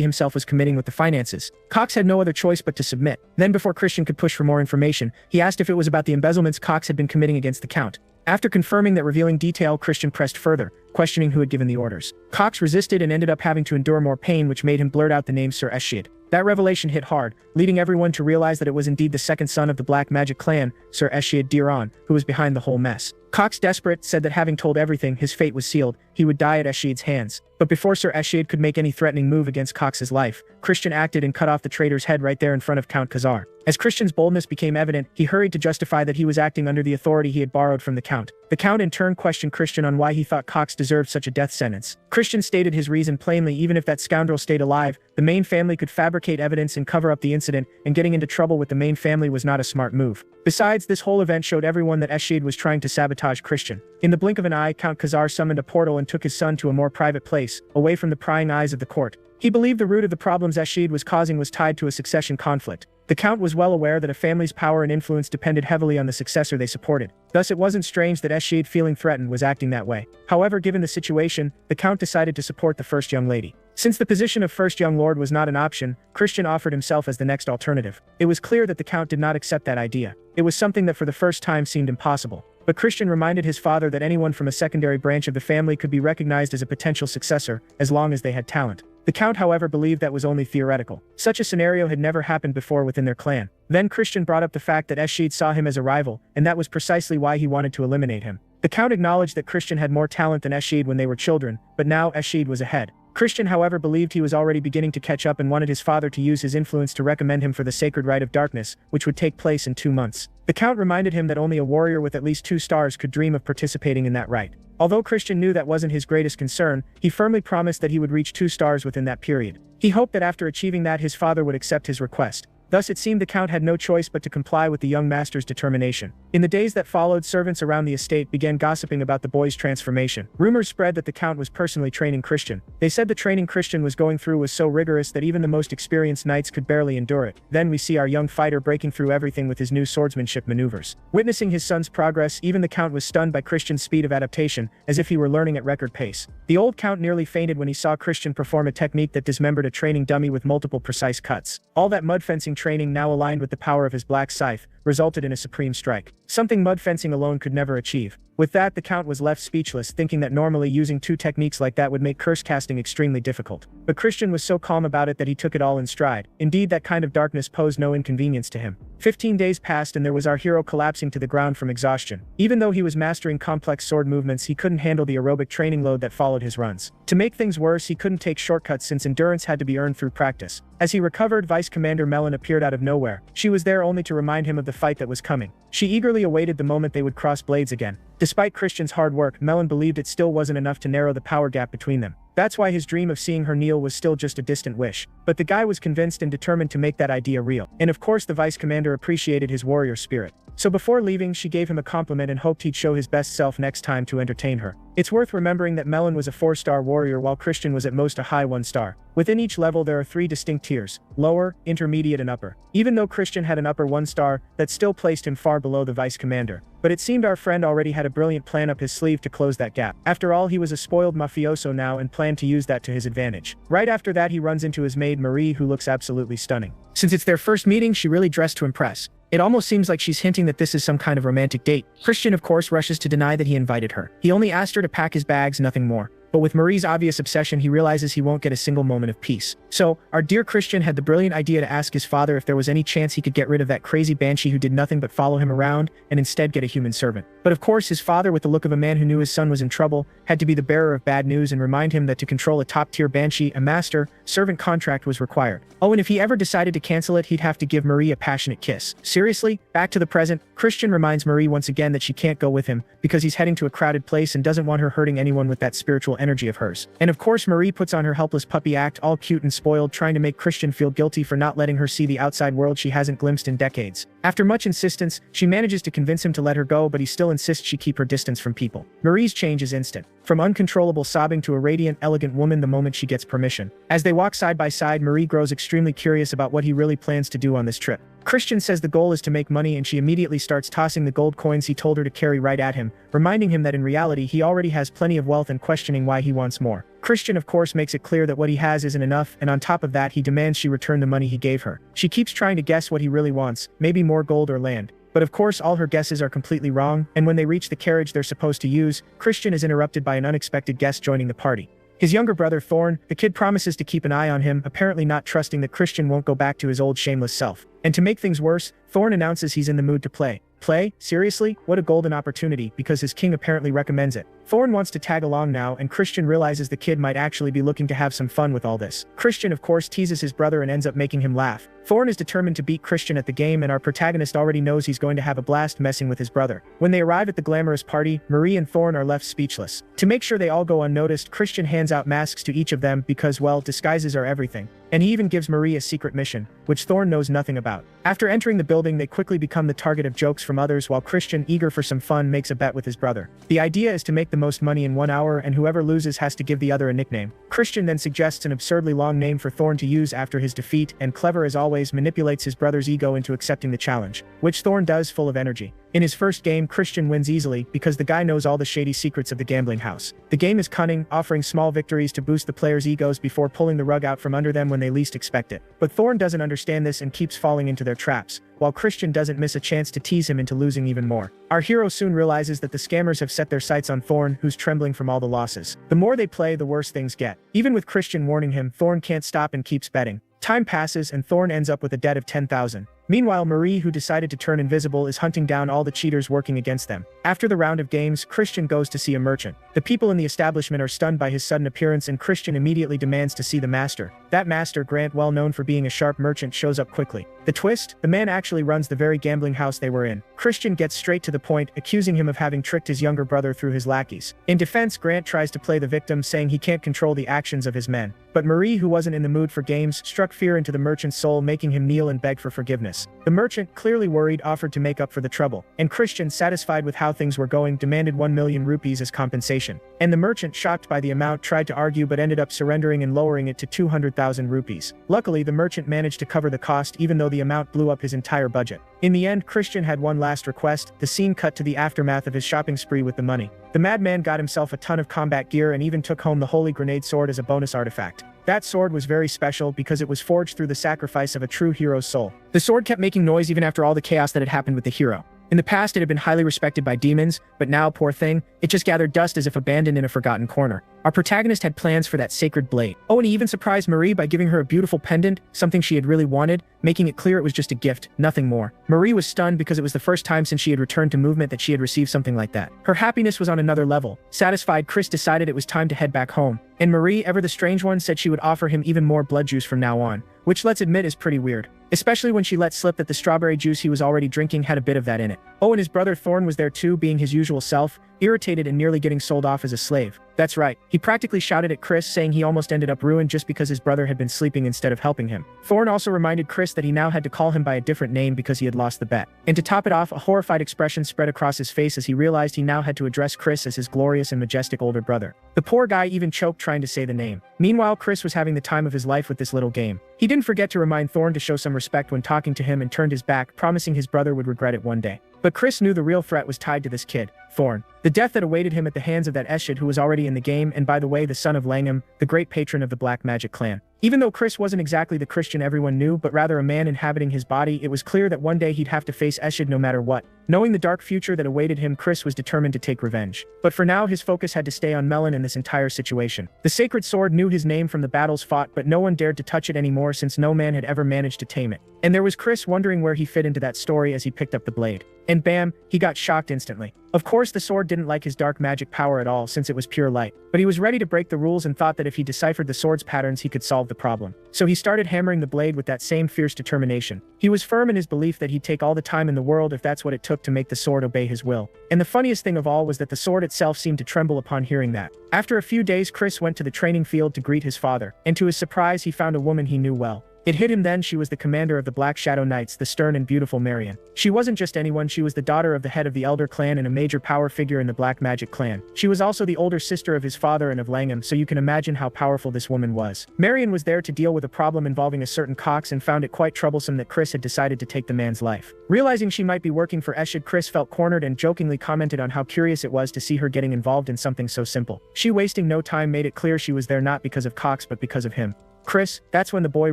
himself was committing with the finances. Cox had no other choice but to submit. Then, before Christian could push for more information, he asked if it was about the embezzlements Cox had been committing against the Count. After confirming that revealing detail, Christian pressed further, questioning who had given the orders. Cox resisted and ended up having to endure more pain, which made him blurt out the name Sir Eschid. That revelation hit hard, leading everyone to realize that it was indeed the second son of the Black Magic clan, Sir Eschid Diron, who was behind the whole mess. Cox, desperate, said that having told everything, his fate was sealed. He would die at Eschid's hands. But before Sir Eschid could make any threatening move against Cox's life, Christian acted and cut off the traitor's head right there in front of Count Khazar. As Christian's boldness became evident, he hurried to justify that he was acting under the authority he had borrowed from the Count. The Count in turn questioned Christian on why he thought Cox deserved such a death sentence. Christian stated his reason plainly: even if that scoundrel stayed alive, the Main family could fabricate evidence and cover up the incident, and getting into trouble with the Main family was not a smart move. Besides, this whole event showed everyone that Eschid was trying to sabotage Christian. In the blink of an eye, Count Khazar summoned a portal and took his son to a more private place, away from the prying eyes of the court. He believed the root of the problems Eschid was causing was tied to a succession conflict. The Count was well aware that a family's power and influence depended heavily on the successor they supported. Thus, it wasn't strange that Eschid, feeling threatened, was acting that way. However, given the situation, the Count decided to support the first young lady. Since the position of first young lord was not an option, Christian offered himself as the next alternative. It was clear that the Count did not accept that idea. It was something that for the first time seemed impossible. But Christian reminded his father that anyone from a secondary branch of the family could be recognized as a potential successor, as long as they had talent. The Count, however, believed that was only theoretical. Such a scenario had never happened before within their clan. Then Christian brought up the fact that Eschid saw him as a rival, and that was precisely why he wanted to eliminate him. The Count acknowledged that Christian had more talent than Eschid when they were children, but now Eschid was ahead. Christian, however, believed he was already beginning to catch up and wanted his father to use his influence to recommend him for the Sacred Rite of Darkness, which would take place in 2 months. The Count reminded him that only a warrior with at least 2 stars could dream of participating in that rite. Although Christian knew that wasn't his greatest concern, he firmly promised that he would reach 2 stars within that period. He hoped that after achieving that, his father would accept his request. Thus, it seemed the Count had no choice but to comply with the young master's determination. In the days that followed, servants around the estate began gossiping about the boy's transformation. Rumors spread that the Count was personally training Christian. They said the training Christian was going through was so rigorous that even the most experienced knights could barely endure it. Then we see our young fighter breaking through everything with his new swordsmanship maneuvers. Witnessing his son's progress, even the Count was stunned by Christian's speed of adaptation, as if he were learning at record pace. The old Count nearly fainted when he saw Christian perform a technique that dismembered a training dummy with multiple precise cuts. All that mud fencing training, now aligned with the power of his black scythe, resulted in a supreme strike. Something mud fencing alone could never achieve. With that, the Count was left speechless, thinking that normally using 2 techniques like that would make curse casting extremely difficult. But Christian was so calm about it that he took it all in stride. Indeed, that kind of darkness posed no inconvenience to him. 15 days passed and there was our hero collapsing to the ground from exhaustion. Even though he was mastering complex sword movements, he couldn't handle the aerobic training load that followed his runs. To make things worse, he couldn't take shortcuts since endurance had to be earned through practice. As he recovered, Vice Commander Melon appeared out of nowhere. She was there only to remind him of the fight that was coming. She eagerly awaited the moment they would cross blades again. Despite Christian's hard work, Melon believed it still wasn't enough to narrow the power gap between them. That's why his dream of seeing her kneel was still just a distant wish. But the guy was convinced and determined to make that idea real. And of course the Vice Commander appreciated his warrior spirit. So before leaving, she gave him a compliment and hoped he'd show his best self next time to entertain her. It's worth remembering that Melon was a 4-star warrior while Christian was at most a high 1-star. Within each level there are 3 distinct tiers: lower, intermediate and upper. Even though Christian had an upper 1-star, that still placed him far below the Vice Commander. But it seemed our friend already had a brilliant plan up his sleeve to close that gap. After all, he was a spoiled mafioso now and planned to use that to his advantage. Right after that, he runs into his maid Marie, who looks absolutely stunning. Since it's their first meeting, she really dressed to impress. It almost seems like she's hinting that this is some kind of romantic date. Christian, of course, rushes to deny that he invited her. He only asked her to pack his bags, nothing more. but with Marie's obvious obsession he realizes he won't get a single moment of peace. So, our dear Christian had the brilliant idea to ask his father if there was any chance he could get rid of that crazy banshee who did nothing but follow him around and instead get a human servant. But of course his father, with the look of a man who knew his son was in trouble, had to be the bearer of bad news and remind him that to control a top-tier banshee, a master-servant contract was required. Oh, and if he ever decided to cancel it, he'd have to give Marie a passionate kiss. Seriously? Back to the present, Christian reminds Marie once again that she can't go with him because he's heading to a crowded place and doesn't want her hurting anyone with that spiritual energy of hers. And of course Marie puts on her helpless puppy act, all cute and spoiled, trying to make Christian feel guilty for not letting her see the outside world she hasn't glimpsed in decades. After much insistence, she manages to convince him to let her go, but he still insists she keep her distance from people. Marie's change is instant. From uncontrollable sobbing to a radiant, elegant woman the moment she gets permission. As they walk side by side, Marie grows extremely curious about what he really plans to do on this trip. Christian says the goal is to make money, and she immediately starts tossing the gold coins he told her to carry right at him, reminding him that in reality he already has plenty of wealth and questioning why he wants more. Christian of course makes it clear that what he has isn't enough, and on top of that he demands she return the money he gave her. She keeps trying to guess what he really wants, maybe more gold or land. But of course all her guesses are completely wrong, and when they reach the carriage they're supposed to use, Christian is interrupted by an unexpected guest joining the party. His younger brother Thorn. The kid promises to keep an eye on him, apparently not trusting that Christian won't go back to his old shameless self. And to make things worse, Thorn announces he's in the mood to play. Play? Seriously? What a golden opportunity, because his king apparently recommends it. Thorn wants to tag along now, and Christian realizes the kid might actually be looking to have some fun with all this. Christian of course teases his brother and ends up making him laugh. Thorn is determined to beat Christian at the game, and our protagonist already knows he's going to have a blast messing with his brother. When they arrive at the glamorous party, Marie and Thorn are left speechless. To make sure they all go unnoticed, Christian hands out masks to each of them because, well, disguises are everything. And he even gives Marie a secret mission, which Thorn knows nothing about. After entering the building, they quickly become the target of jokes from others, while Christian, eager for some fun, makes a bet with his brother. The idea is to make the most money in 1 hour, and whoever loses has to give the other a nickname. Christian then suggests an absurdly long name for Thorn to use after his defeat, and clever as always, manipulates his brother's ego into accepting the challenge, which Thorn does full of energy. In his first game, Christian wins easily because the guy knows all the shady secrets of the gambling house. The game is cunning, offering small victories to boost the players' egos before pulling the rug out from under them when they least expect it. But Thorn doesn't understand this and keeps falling into their traps, while Christian doesn't miss a chance to tease him into losing even more. Our hero soon realizes that the scammers have set their sights on Thorn, who's trembling from all the losses. The more they play, the worse things get. Even with Christian warning him, Thorn can't stop and keeps betting. Time passes and Thorn ends up with a debt of 10,000. Meanwhile, Marie, who decided to turn invisible, is hunting down all the cheaters working against them. After the round of games, Christian goes to see a merchant. The people in the establishment are stunned by his sudden appearance, and Christian immediately demands to see the master. That master, Grant, well known for being a sharp merchant, shows up quickly. The twist? The man actually runs the very gambling house they were in. Christian gets straight to the point, accusing him of having tricked his younger brother through his lackeys. In defense, Grant tries to play the victim, saying he can't control the actions of his men. But Marie, who wasn't in the mood for games, struck fear into the merchant's soul, making him kneel and beg for forgiveness. The merchant, clearly worried, offered to make up for the trouble, and Christian, satisfied with how things were going, demanded 1 million rupees as compensation. And the merchant, shocked by the amount, tried to argue but ended up surrendering and lowering it to 200,000 rupees. Luckily, the merchant managed to cover the cost, even though the amount blew up his entire budget. In the end, Christian had one last request. The scene cut to the aftermath of his shopping spree with the money. The madman got himself a ton of combat gear and even took home the holy grenade sword as a bonus artifact. That sword was very special because it was forged through the sacrifice of a true hero's soul. The sword kept making noise even after all the chaos that had happened with the hero. In the past, it had been highly respected by demons, but now, poor thing, it just gathered dust as if abandoned in a forgotten corner. Our protagonist had plans for that sacred blade. Oh, and he even surprised Marie by giving her a beautiful pendant, something she had really wanted, making it clear it was just a gift, nothing more. Marie was stunned because it was the first time since she had returned to movement that she had received something like that. Her happiness was on another level. Satisfied, Chris decided it was time to head back home. And Marie, ever the strange one, said she would offer him even more blood juice from now on, which let's admit is pretty weird. Especially when she let slip that the strawberry juice he was already drinking had a bit of that in it. Oh, and his brother Thorn was there too, being his usual self, irritated and nearly getting sold off as a slave. That's right, he practically shouted at Chris, saying he almost ended up ruined just because his brother had been sleeping instead of helping him. Thorn also reminded Chris that he now had to call him by a different name because he had lost the bet. And to top it off, a horrified expression spread across his face as he realized he now had to address Chris as his glorious and majestic older brother. The poor guy even choked trying to say the name. Meanwhile, Chris was having the time of his life with this little game. He didn't forget to remind Thorn to show some respect when talking to him and turned his back, promising his brother would regret it one day. But Chris knew the real threat was tied to this kid, Thorn. The death that awaited him at the hands of that Eshid who was already in the game, and by the way, the son of Langham, the great patron of the Black Magic clan. Even though Chris wasn't exactly the Christian everyone knew, but rather a man inhabiting his body, it was clear that one day he'd have to face Eshid no matter what. Knowing the dark future that awaited him, Chris was determined to take revenge. But for now, his focus had to stay on Melon in this entire situation. The sacred sword knew his name from the battles fought, but no one dared to touch it anymore since no man had ever managed to tame it. And there was Chris wondering where he fit into that story as he picked up the blade. And bam, he got shocked instantly. Of course, the sword didn't like his dark magic power at all since it was pure light, but he was ready to break the rules and thought that if he deciphered the sword's patterns he could solve the problem. So he started hammering the blade with that same fierce determination. He was firm in his belief that he'd take all the time in the world if that's what it took to make the sword obey his will. And the funniest thing of all was that the sword itself seemed to tremble upon hearing that. After a few days, Chris went to the training field to greet his father, and to his surprise he found a woman he knew well. It hit him then, she was the commander of the Black Shadow Knights, the stern and beautiful Marion. She wasn't just anyone, she was the daughter of the head of the Elder Clan and a major power figure in the Black Magic Clan. She was also the older sister of his father and of Langham, so you can imagine how powerful this woman was. Marion was there to deal with a problem involving a certain Cox and found it quite troublesome that Chris had decided to take the man's life. Realizing she might be working for Eshid, Chris felt cornered and jokingly commented on how curious it was to see her getting involved in something so simple. She, wasting no time, made it clear she was there not because of Cox but because of him. Chris, that's when the boy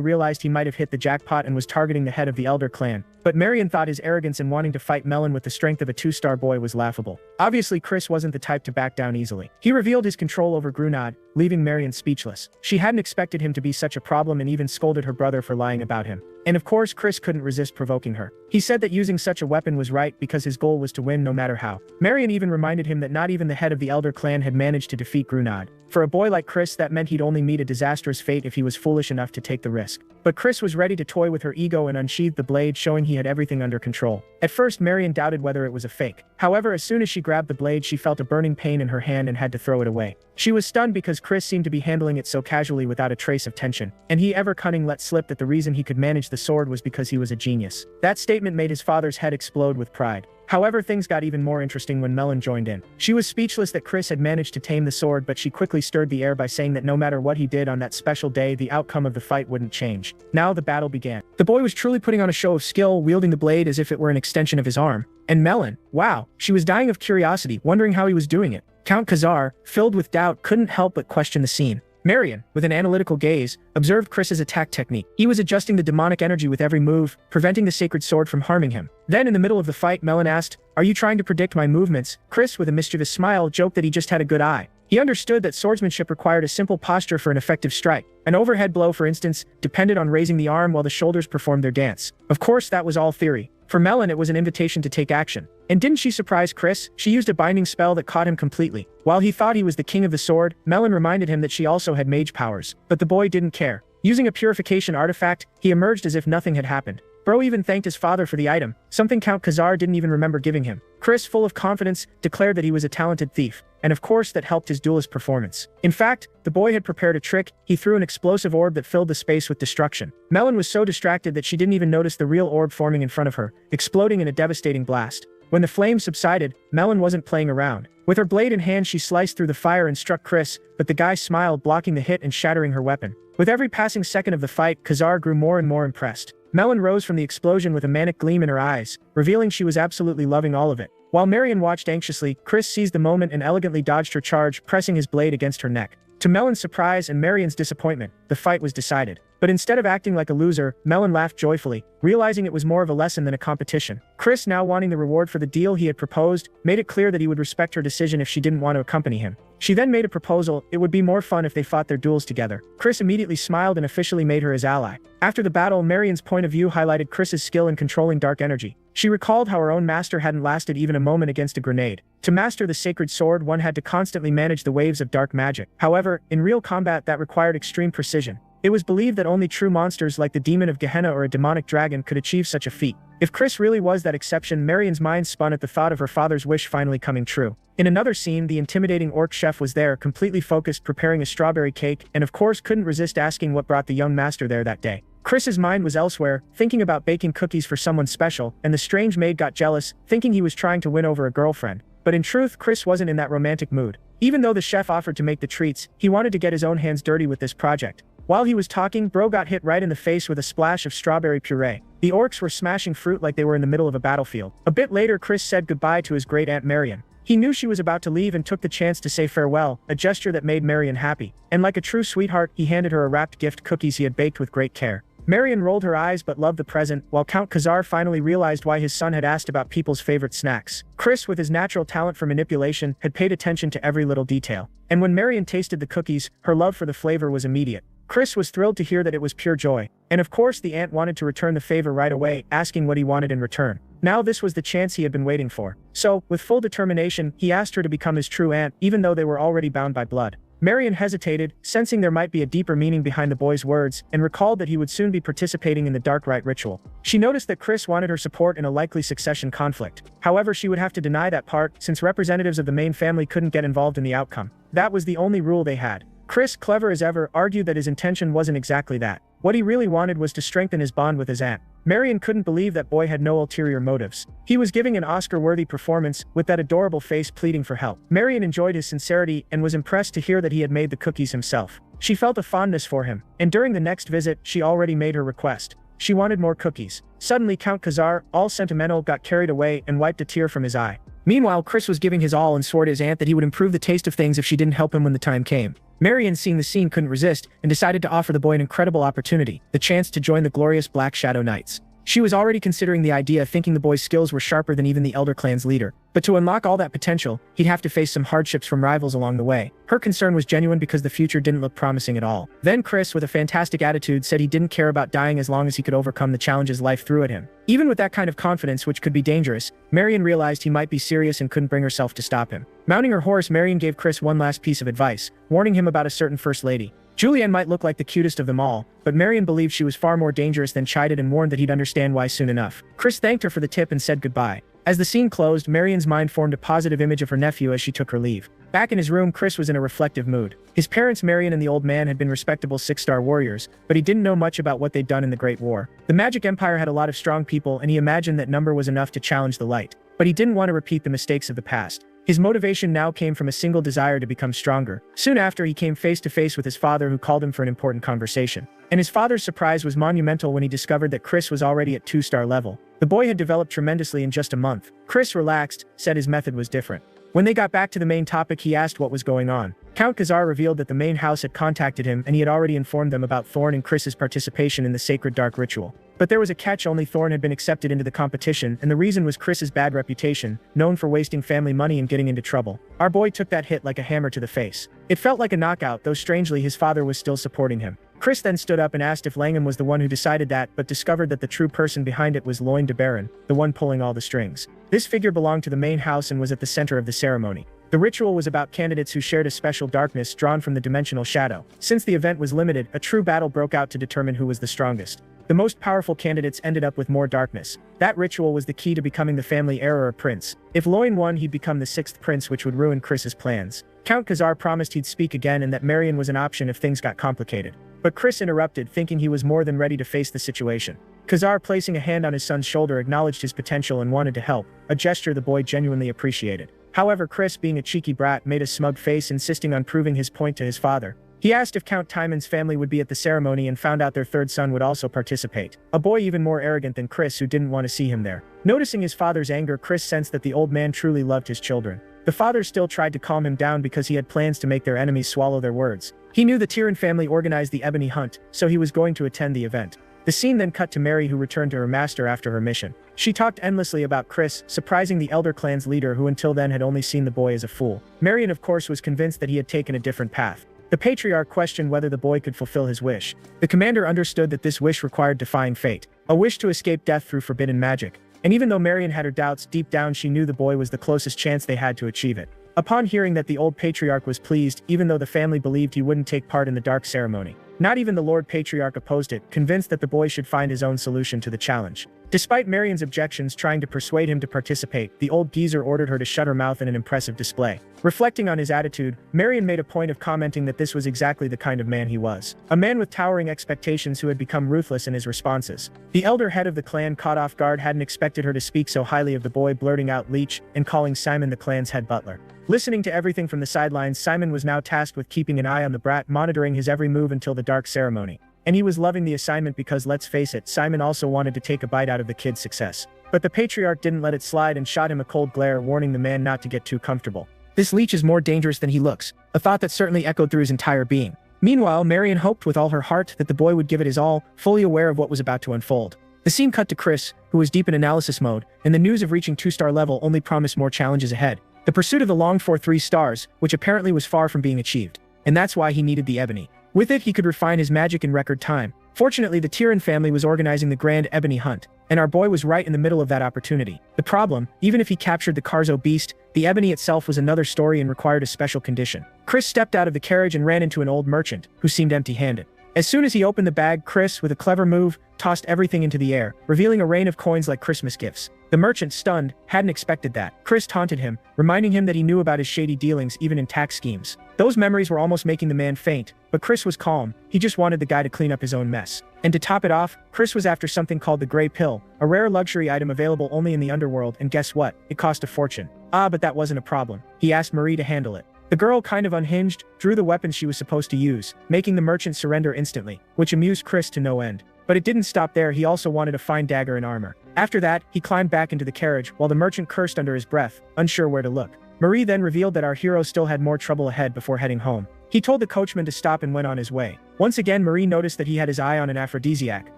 realized he might have hit the jackpot and was targeting the head of the Elder Clan. But Marion thought his arrogance in wanting to fight Melon with the strength of a two-star boy was laughable. Obviously, Chris wasn't the type to back down easily. He revealed his control over Grunad, leaving Marion speechless. She hadn't expected him to be such a problem and even scolded her brother for lying about him. And of course, Chris couldn't resist provoking her. He said that using such a weapon was right because his goal was to win no matter how. Marion even reminded him that not even the head of the Elder Clan had managed to defeat Grunad. For a boy like Chris, that meant he'd only meet a disastrous fate if he was foolish enough to take the risk. But Chris was ready to toy with her ego and unsheathed the blade, showing he had everything under control. At first, Marion doubted whether it was a fake. However, as soon as she grabbed the blade, she felt a burning pain in her hand and had to throw it away. She was stunned because Chris seemed to be handling it so casually without a trace of tension. And he, ever cunning, let slip that the reason he could manage the sword was because he was a genius. That statement made his father's head explode with pride. However, things got even more interesting when Melon joined in. She was speechless that Chris had managed to tame the sword, but she quickly stirred the air by saying that no matter what he did on that special day, the outcome of the fight wouldn't change. Now the battle began. The boy was truly putting on a show of skill, wielding the blade as if it were an extension of his arm. And Melon, wow, she was dying of curiosity, wondering how he was doing it. Count Khazar, filled with doubt, couldn't help but question the scene. Marion, with an analytical gaze, observed Chris's attack technique. He was adjusting the demonic energy with every move, preventing the sacred sword from harming him. Then, in the middle of the fight, Melon asked, "Are you trying to predict my movements?" Chris, with a mischievous smile, joked that he just had a good eye. He understood that swordsmanship required a simple posture for an effective strike. An overhead blow, for instance, depended on raising the arm while the shoulders performed their dance. Of course, that was all theory. For Melon, it was an invitation to take action. And didn't she surprise Chris? She used a binding spell that caught him completely. While he thought he was the king of the sword, Melon reminded him that she also had mage powers. But the boy didn't care. Using a purification artifact, he emerged as if nothing had happened. Bro even thanked his father for the item, something Count Khazar didn't even remember giving him. Chris, full of confidence, declared that he was a talented thief, and of course that helped his duelist performance. In fact, the boy had prepared a trick. He threw an explosive orb that filled the space with destruction. Melon was so distracted that she didn't even notice the real orb forming in front of her, exploding in a devastating blast. When the flames subsided, Melon wasn't playing around. With her blade in hand, she sliced through the fire and struck Chris, but the guy smiled, blocking the hit and shattering her weapon. With every passing second of the fight, Khazar grew more and more impressed. Melon rose from the explosion with a manic gleam in her eyes, revealing she was absolutely loving all of it. While Marion watched anxiously, Chris seized the moment and elegantly dodged her charge, pressing his blade against her neck. To Melon's surprise and Marion's disappointment, the fight was decided. But instead of acting like a loser, Melon laughed joyfully, realizing it was more of a lesson than a competition. Chris, now wanting the reward for the deal he had proposed, made it clear that he would respect her decision if she didn't want to accompany him. She then made a proposal. It would be more fun if they fought their duels together. Chris immediately smiled and officially made her his ally. After the battle, Marion's point of view highlighted Chris's skill in controlling dark energy. She recalled how her own master hadn't lasted even a moment against a grenade. To master the sacred sword, one had to constantly manage the waves of dark magic. However, in real combat that required extreme precision. It was believed that only true monsters like the demon of Gehenna or a demonic dragon could achieve such a feat. If Chris really was that exception, Marion's mind spun at the thought of her father's wish finally coming true. In another scene, the intimidating orc chef was there, completely focused, preparing a strawberry cake, and of course couldn't resist asking what brought the young master there that day. Chris's mind was elsewhere, thinking about baking cookies for someone special, and the strange maid got jealous, thinking he was trying to win over a girlfriend. But in truth, Chris wasn't in that romantic mood. Even though the chef offered to make the treats, he wanted to get his own hands dirty with this project. While he was talking, Bro got hit right in the face with a splash of strawberry puree. The orcs were smashing fruit like they were in the middle of a battlefield. A bit later, Chris said goodbye to his great aunt Marion. He knew she was about to leave and took the chance to say farewell, a gesture that made Marion happy. And like a true sweetheart, he handed her a wrapped gift cookies he had baked with great care. Marion rolled her eyes but loved the present, while Count Khazar finally realized why his son had asked about people's favorite snacks. Chris, with his natural talent for manipulation, had paid attention to every little detail. And when Marion tasted the cookies, her love for the flavor was immediate. Chris was thrilled to hear that it was pure joy. And of course the aunt wanted to return the favor right away, asking what he wanted in return. Now this was the chance he had been waiting for. So, with full determination, he asked her to become his true aunt, even though they were already bound by blood. Marion hesitated, sensing there might be a deeper meaning behind the boy's words, and recalled that he would soon be participating in the dark rite ritual. She noticed that Chris wanted her support in a likely succession conflict. However, she would have to deny that part, since representatives of the main family couldn't get involved in the outcome. That was the only rule they had. Chris, clever as ever, argued that his intention wasn't exactly that. What he really wanted was to strengthen his bond with his aunt. Marion couldn't believe that boy had no ulterior motives. He was giving an Oscar-worthy performance, with that adorable face pleading for help. Marion enjoyed his sincerity and was impressed to hear that he had made the cookies himself. She felt a fondness for him, and during the next visit, she already made her request. She wanted more cookies. Suddenly Count Khazar, all sentimental, got carried away and wiped a tear from his eye. Meanwhile, Chris was giving his all and swore to his aunt that he would improve the taste of things if she didn't help him when the time came. Marion, seeing the scene, couldn't resist, and decided to offer the boy an incredible opportunity, the chance to join the glorious Black Shadow Knights. She was already considering the idea, thinking the boy's skills were sharper than even the Elder Clan's leader. But to unlock all that potential, he'd have to face some hardships from rivals along the way. Her concern was genuine because the future didn't look promising at all. Then Chris, with a fantastic attitude, said he didn't care about dying as long as he could overcome the challenges life threw at him. Even with that kind of confidence, which could be dangerous, Marion realized he might be serious and couldn't bring herself to stop him. Mounting her horse, Marion gave Chris one last piece of advice, warning him about a certain first lady. Julianne might look like the cutest of them all, but Marion believed she was far more dangerous than chided and warned that he'd understand why soon enough. Chris thanked her for the tip and said goodbye. As the scene closed, Marion's mind formed a positive image of her nephew as she took her leave. Back in his room, Chris was in a reflective mood. His parents, Marion and the old man, had been respectable six-star warriors, but he didn't know much about what they'd done in the Great War. The Magic Empire had a lot of strong people, and he imagined that number was enough to challenge the light. But he didn't want to repeat the mistakes of the past. His motivation now came from a single desire to become stronger. Soon after, he came face to face with his father, who called him for an important conversation. And his father's surprise was monumental when he discovered that Chris was already at 2-star level. The boy had developed tremendously in just a month. Chris relaxed, said his method was different. When they got back to the main topic, he asked what was going on. Count Khazar revealed that the main house had contacted him and he had already informed them about Thorn and Chris's participation in the sacred dark ritual. But there was a catch: only Thorn had been accepted into the competition, and the reason was Chris's bad reputation, known for wasting family money and getting into trouble. Our boy took that hit like a hammer to the face. It felt like a knockout, though strangely his father was still supporting him. Chris then stood up and asked if Langham was the one who decided that, but discovered that the true person behind it was Loin de Baron, the one pulling all the strings. This figure belonged to the main house and was at the center of the ceremony. The ritual was about candidates who shared a special darkness drawn from the dimensional shadow. Since the event was limited, a true battle broke out to determine who was the strongest. The most powerful candidates ended up with more darkness. That ritual was the key to becoming the family heir or a prince. If Loin won, he'd become the 6th prince, which would ruin Chris's plans. Count Khazar promised he'd speak again and that Marion was an option if things got complicated. But Chris interrupted, thinking he was more than ready to face the situation. Khazar, placing a hand on his son's shoulder, acknowledged his potential and wanted to help, a gesture the boy genuinely appreciated. However, Chris, being a cheeky brat, made a smug face, insisting on proving his point to his father. He asked if Count Timon's family would be at the ceremony and found out their 3rd son would also participate. A boy even more arrogant than Chris, who didn't want to see him there. Noticing his father's anger, Chris sensed that the old man truly loved his children. The father still tried to calm him down because he had plans to make their enemies swallow their words. He knew the Tyrion family organized the Ebony Hunt, so he was going to attend the event. The scene then cut to Mary, who returned to her master after her mission. She talked endlessly about Chris, surprising the Elder Clan's leader, who until then had only seen the boy as a fool. Marion, of course, was convinced that he had taken a different path. The patriarch questioned whether the boy could fulfill his wish. The commander understood that this wish required defying fate, a wish to escape death through forbidden magic. And even though Marion had her doubts, deep down she knew the boy was the closest chance they had to achieve it. Upon hearing that, the old patriarch was pleased, even though the family believed he wouldn't take part in the dark ceremony. Not even the Lord Patriarch opposed it, convinced that the boy should find his own solution to the challenge. Despite Marion's objections trying to persuade him to participate, the old geezer ordered her to shut her mouth in an impressive display. Reflecting on his attitude, Marion made a point of commenting that this was exactly the kind of man he was. A man with towering expectations who had become ruthless in his responses. The elder head of the clan, caught off guard, hadn't expected her to speak so highly of the boy, blurting out "leech" and calling Simon the clan's head butler. Listening to everything from the sidelines, Simon was now tasked with keeping an eye on the brat, monitoring his every move until the dark ceremony. And he was loving the assignment because, let's face it, Simon also wanted to take a bite out of the kid's success. But the patriarch didn't let it slide and shot him a cold glare, warning the man not to get too comfortable. This leech is more dangerous than he looks, a thought that certainly echoed through his entire being. Meanwhile, Marion hoped with all her heart that the boy would give it his all, fully aware of what was about to unfold. The scene cut to Chris, who was deep in analysis mode, and the news of reaching 2-star level only promised more challenges ahead. The pursuit of the longed-for 3 stars, which apparently was far from being achieved. And that's why he needed the ebony. With it, he could refine his magic in record time. Fortunately, the Tyrion family was organizing the grand ebony hunt, and our boy was right in the middle of that opportunity. The problem, even if he captured the Karzo beast, the ebony itself was another story and required a special condition. Chris stepped out of the carriage and ran into an old merchant, who seemed empty-handed. As soon as he opened the bag, Chris, with a clever move, tossed everything into the air, revealing a rain of coins like Christmas gifts. The merchant, stunned, hadn't expected that. Chris taunted him, reminding him that he knew about his shady dealings even in tax schemes. Those memories were almost making the man faint, but Chris was calm. He just wanted the guy to clean up his own mess. And to top it off, Chris was after something called the Grey Pill, a rare luxury item available only in the underworld, and guess what? It cost a fortune. But that wasn't a problem. He asked Marie to handle it. The girl, kind of unhinged, drew the weapon she was supposed to use, making the merchant surrender instantly, which amused Chris to no end. But it didn't stop there, he also wanted a fine dagger and armor. After that, he climbed back into the carriage, while the merchant cursed under his breath, unsure where to look. Marie then revealed that our hero still had more trouble ahead before heading home. He told the coachman to stop and went on his way. Once again, Marie noticed that he had his eye on an aphrodisiac,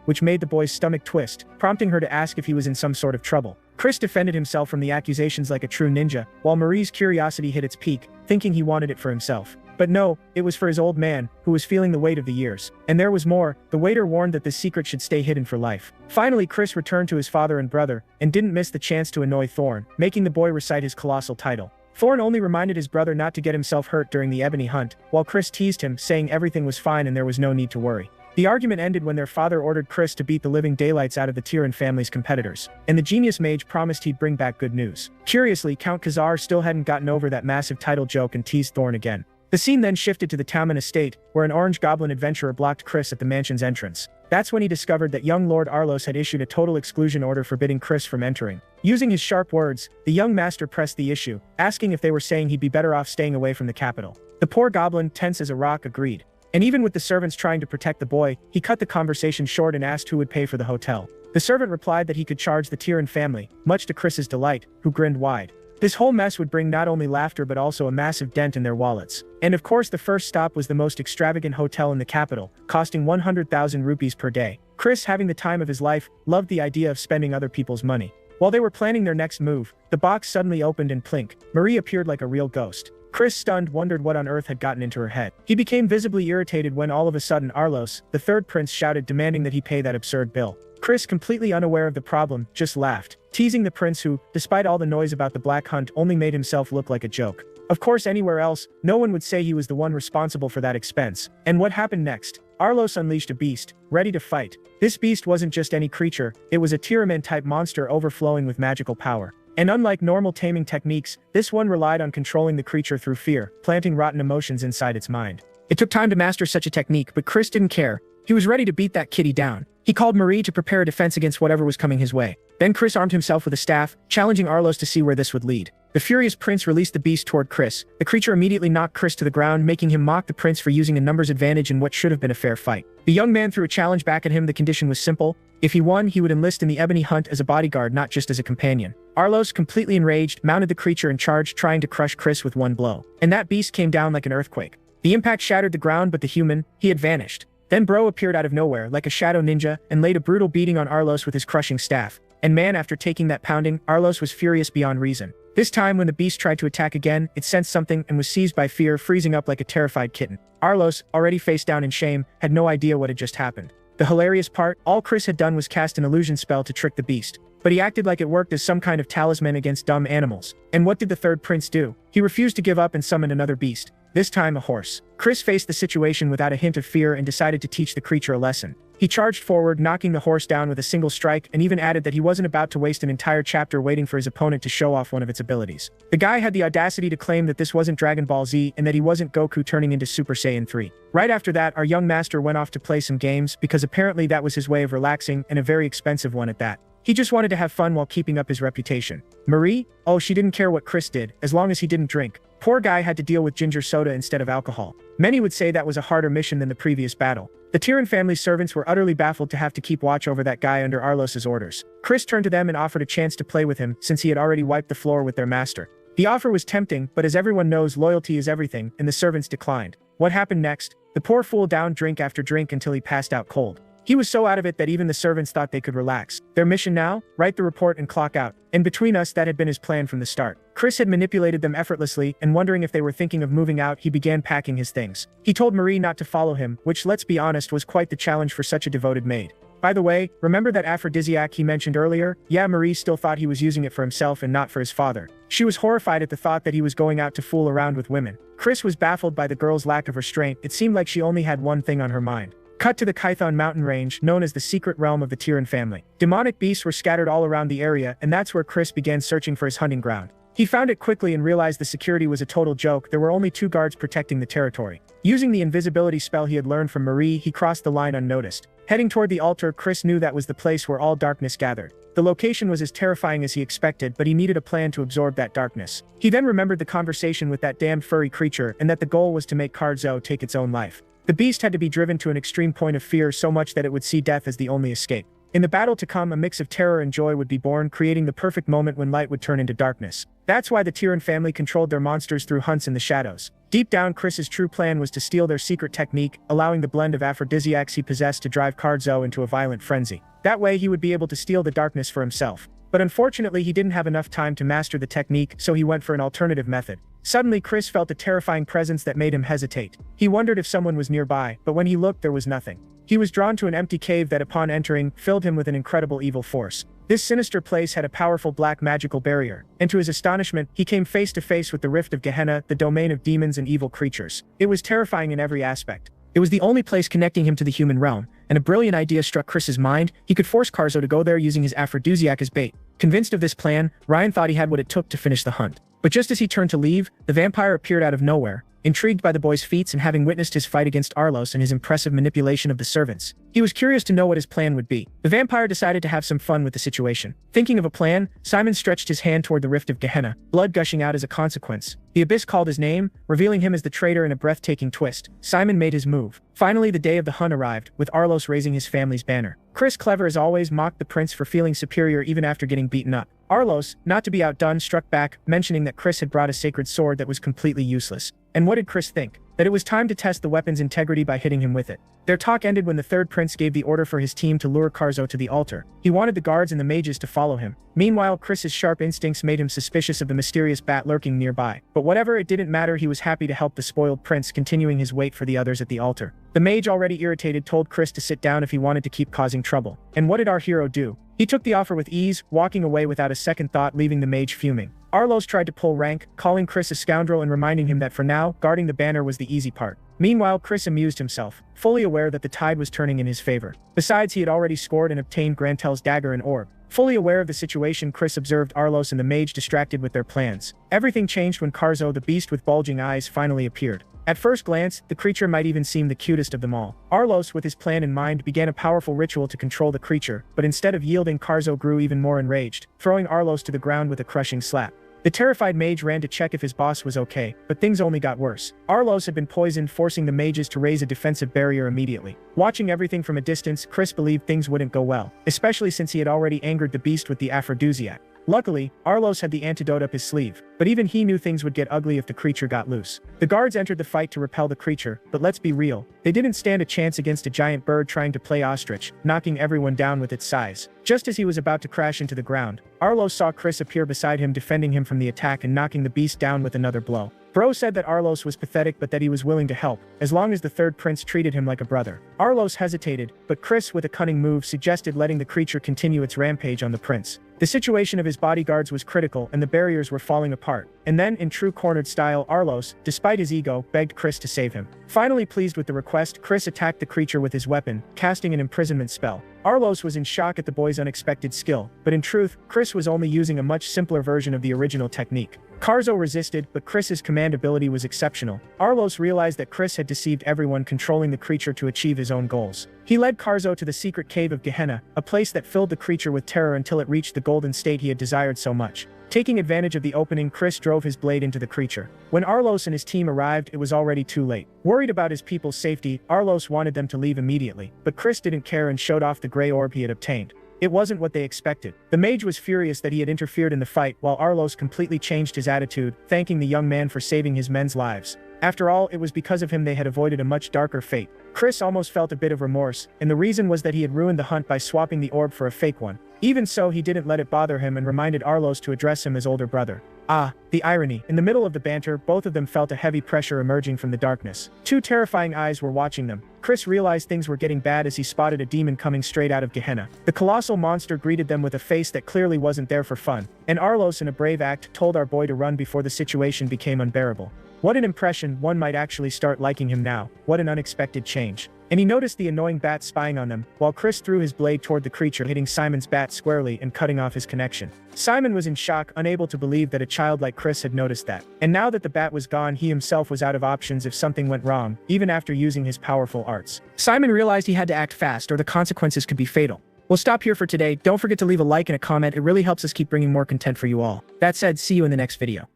which made the boy's stomach twist, prompting her to ask if he was in some sort of trouble. Chris defended himself from the accusations like a true ninja, while Marie's curiosity hit its peak, thinking he wanted it for himself. But no, it was for his old man, who was feeling the weight of the years. And there was more. The waiter warned that this secret should stay hidden for life. Finally, Chris returned to his father and brother, and didn't miss the chance to annoy Thorn, making the boy recite his colossal title. Thorn only reminded his brother not to get himself hurt during the ebony hunt, while Chris teased him, saying everything was fine and there was no need to worry. The argument ended when their father ordered Chris to beat the living daylights out of the Tyrion family's competitors, and the genius mage promised he'd bring back good news. Curiously, Count Khazar still hadn't gotten over that massive title joke and teased Thorn again. The scene then shifted to the Tauman estate, where an orange goblin adventurer blocked Chris at the mansion's entrance. That's when he discovered that young Lord Arlos had issued a total exclusion order forbidding Chris from entering. Using his sharp words, the young master pressed the issue, asking if they were saying he'd be better off staying away from the capital. The poor goblin, tense as a rock, agreed. And even with the servants trying to protect the boy, he cut the conversation short and asked who would pay for the hotel. The servant replied that he could charge the Tyrion family, much to Chris's delight, who grinned wide. This whole mess would bring not only laughter but also a massive dent in their wallets. And of course the first stop was the most extravagant hotel in the capital, costing 100,000 rupees per day. Chris, having the time of his life, loved the idea of spending other people's money. While they were planning their next move, the box suddenly opened and plink, Marie appeared like a real ghost. Chris, stunned, wondered what on earth had gotten into her head. He became visibly irritated when all of a sudden Arlos, the third prince, shouted, demanding that he pay that absurd bill. Chris, completely unaware of the problem, just laughed, teasing the prince who, despite all the noise about the Black Hunt, only made himself look like a joke. Of course, anywhere else, no one would say he was the one responsible for that expense. And what happened next? Arlos unleashed a beast, ready to fight. This beast wasn't just any creature, it was a Tyrion-type monster overflowing with magical power. And unlike normal taming techniques, this one relied on controlling the creature through fear, planting rotten emotions inside its mind. It took time to master such a technique, but Chris didn't care. He was ready to beat that kitty down. He called Marie to prepare a defense against whatever was coming his way. Then Chris armed himself with a staff, challenging Arlos to see where this would lead. The furious prince released the beast toward Chris. The creature immediately knocked Chris to the ground, making him mock the prince for using a numbers advantage in what should have been a fair fight. The young man threw a challenge back at him. The condition was simple. If he won, he would enlist in the ebony hunt as a bodyguard, not just as a companion. Arlos, completely enraged, mounted the creature and charged, trying to crush Chris with one blow. And that beast came down like an earthquake. The impact shattered the ground, but the human, he had vanished. Then Bro appeared out of nowhere, like a shadow ninja, and laid a brutal beating on Arlos with his crushing staff. And man, after taking that pounding, Arlos was furious beyond reason. This time, when the beast tried to attack again, it sensed something and was seized by fear, freezing up like a terrified kitten. Arlos, already face down in shame, had no idea what had just happened. The hilarious part, all Chris had done was cast an illusion spell to trick the beast. But he acted like it worked as some kind of talisman against dumb animals. And what did the third prince do? He refused to give up and summoned another beast. This time a horse. Chris faced the situation without a hint of fear and decided to teach the creature a lesson. He charged forward, knocking the horse down with a single strike, and even added that he wasn't about to waste an entire chapter waiting for his opponent to show off one of its abilities. The guy had the audacity to claim that this wasn't Dragon Ball Z and that he wasn't Goku turning into Super Saiyan 3. Right after that, our young master went off to play some games, because apparently that was his way of relaxing, and a very expensive one at that. He just wanted to have fun while keeping up his reputation. Marie? Oh, she didn't care what Chris did, as long as he didn't drink. poor guy had to deal with ginger soda instead of alcohol. Many would say that was a harder mission than the previous battle. The Tyrion family's servants were utterly baffled to have to keep watch over that guy under Arlos's orders. Chris turned to them and offered a chance to play with him since he had already wiped the floor with their master. The offer was tempting, but as everyone knows, loyalty is everything, and the servants declined. What happened next? The poor fool downed drink after drink until he passed out cold. He was so out of it that even the servants thought they could relax. Their mission now? Write the report and clock out. And between us, that had been his plan from the start. Chris had manipulated them effortlessly, and wondering if they were thinking of moving out, he began packing his things. He told Marie not to follow him, which, let's be honest, was quite the challenge for such a devoted maid. By the way, remember that aphrodisiac he mentioned earlier? Yeah, Marie still thought he was using it for himself and not for his father. She was horrified at the thought that he was going out to fool around with women. Chris was baffled by the girl's lack of restraint. It seemed like she only had one thing on her mind. Cut to the Kython mountain range, known as the secret realm of the Tyrion family. Demonic beasts were scattered all around the area, and that's where Chris began searching for his hunting ground. He found it quickly and realized the security was a total joke. There were only 2 guards protecting the territory. Using the invisibility spell he had learned from Marie, he crossed the line unnoticed. Heading toward the altar, Chris knew that was the place where all darkness gathered. The location was as terrifying as he expected, but he needed a plan to absorb that darkness. He then remembered the conversation with that damned furry creature, and that the goal was to make Karzo take its own life. The beast had to be driven to an extreme point of fear, so much that it would see death as the only escape. In the battle to come, a mix of terror and joy would be born, creating the perfect moment when light would turn into darkness. That's why the Tyrion family controlled their monsters through hunts in the shadows. Deep down, Chris's true plan was to steal their secret technique, allowing the blend of aphrodisiacs he possessed to drive Karzo into a violent frenzy. That way he would be able to steal the darkness for himself. But unfortunately, he didn't have enough time to master the technique, so he went for an alternative method. Suddenly, Chris felt a terrifying presence that made him hesitate. He wondered if someone was nearby, but when he looked, there was nothing. He was drawn to an empty cave that, upon entering, filled him with an incredible evil force. This sinister place had a powerful black magical barrier, and to his astonishment, he came face to face with the Rift of Gehenna, the domain of demons and evil creatures. It was terrifying in every aspect. It was the only place connecting him to the human realm, and a brilliant idea struck Chris's mind. He could force Karzo to go there using his aphrodisiac as bait. Convinced of this plan, Ryan thought he had what it took to finish the hunt. But just as he turned to leave, the vampire appeared out of nowhere. Intrigued by the boy's feats and having witnessed his fight against Arlos and his impressive manipulation of the servants, he was curious to know what his plan would be. The vampire decided to have some fun with the situation. Thinking of a plan, Simon stretched his hand toward the Rift of Gehenna, blood gushing out as a consequence. The abyss called his name, revealing him as the traitor in a breathtaking twist. Simon made his move. Finally, the day of the hunt arrived, with Arlos raising his family's banner. Chris, clever as always, mocked the prince for feeling superior even after getting beaten up. Arlos, not to be outdone, struck back, mentioning that Chris had brought a sacred sword that was completely useless. And what did Chris think? That it was time to test the weapon's integrity by hitting him with it. Their talk ended when the third prince gave the order for his team to lure Karzo to the altar. He wanted the guards and the mages to follow him. Meanwhile, Chris's sharp instincts made him suspicious of the mysterious bat lurking nearby. But whatever, it didn't matter. He was happy to help the spoiled prince, continuing his wait for the others at the altar. The mage, already irritated, told Chris to sit down if he wanted to keep causing trouble. And what did our hero do? He took the offer with ease, walking away without a second thought, leaving the mage fuming. Arlos tried to pull rank, calling Chris a scoundrel and reminding him that for now, guarding the banner was the easy part. Meanwhile, Chris amused himself, fully aware that the tide was turning in his favor. Besides, he had already scored and obtained Grantel's dagger and orb. Fully aware of the situation, Chris observed Arlos and the mage distracted with their plans. Everything changed when Karzo, the beast with bulging eyes, finally appeared. At first glance, the creature might even seem the cutest of them all. Arlos, with his plan in mind, began a powerful ritual to control the creature, but instead of yielding, Karzo grew even more enraged, throwing Arlos to the ground with a crushing slap. The terrified mage ran to check if his boss was okay, but things only got worse. Arlos had been poisoned, forcing the mages to raise a defensive barrier immediately. Watching everything from a distance, Chris believed things wouldn't go well, especially since he had already angered the beast with the aphrodisiac. Luckily, Arlos had the antidote up his sleeve, but even he knew things would get ugly if the creature got loose. The guards entered the fight to repel the creature, but let's be real, they didn't stand a chance against a giant bird trying to play ostrich, knocking everyone down with its size. Just as he was about to crash into the ground, Arlos saw Chris appear beside him, defending him from the attack and knocking the beast down with another blow. Bro said that Arlos was pathetic but that he was willing to help, as long as the third prince treated him like a brother. Arlos hesitated, but Chris, with a cunning move, suggested letting the creature continue its rampage on the prince. The situation of his bodyguards was critical and the barriers were falling apart. And then, in true cornered style, Arlos, despite his ego, begged Chris to save him. Finally pleased with the request, Chris attacked the creature with his weapon, casting an imprisonment spell. Arlos was in shock at the boy's unexpected skill, but in truth, Chris was only using a much simpler version of the original technique. Carzo resisted, but Chris's command ability was exceptional. Arlos realized that Chris had deceived everyone controlling the creature to achieve his own goals. He led Carzo to the secret cave of Gehenna, a place that filled the creature with terror until it reached the golden state he had desired so much. Taking advantage of the opening, Chris drove his blade into the creature. When Arlos and his team arrived, it was already too late. Worried about his people's safety, Arlos wanted them to leave immediately, but Chris didn't care and showed off the gray orb he had obtained. It wasn't what they expected. The mage was furious that he had interfered in the fight, while Arlos completely changed his attitude, thanking the young man for saving his men's lives. After all, it was because of him they had avoided a much darker fate. Chris almost felt a bit of remorse, and the reason was that he had ruined the hunt by swapping the orb for a fake one. Even so, he didn't let it bother him and reminded Arlos to address him as older brother. Ah, the irony. In the middle of the banter, both of them felt a heavy pressure emerging from the darkness. Two terrifying eyes were watching them. Chris realized things were getting bad as he spotted a demon coming straight out of Gehenna. The colossal monster greeted them with a face that clearly wasn't there for fun, and Arlos, in a brave act, told our boy to run before the situation became unbearable. What an impression, one might actually start liking him now. What an unexpected change. And he noticed the annoying bat spying on them, while Chris threw his blade toward the creature, hitting Simon's bat squarely and cutting off his connection. Simon was in shock, unable to believe that a child like Chris had noticed that. And now that the bat was gone, he himself was out of options if something went wrong, even after using his powerful arts. Simon realized he had to act fast or the consequences could be fatal. We'll stop here for today. Don't forget to leave a like and a comment. It really helps us keep bringing more content for you all. That said, see you in the next video.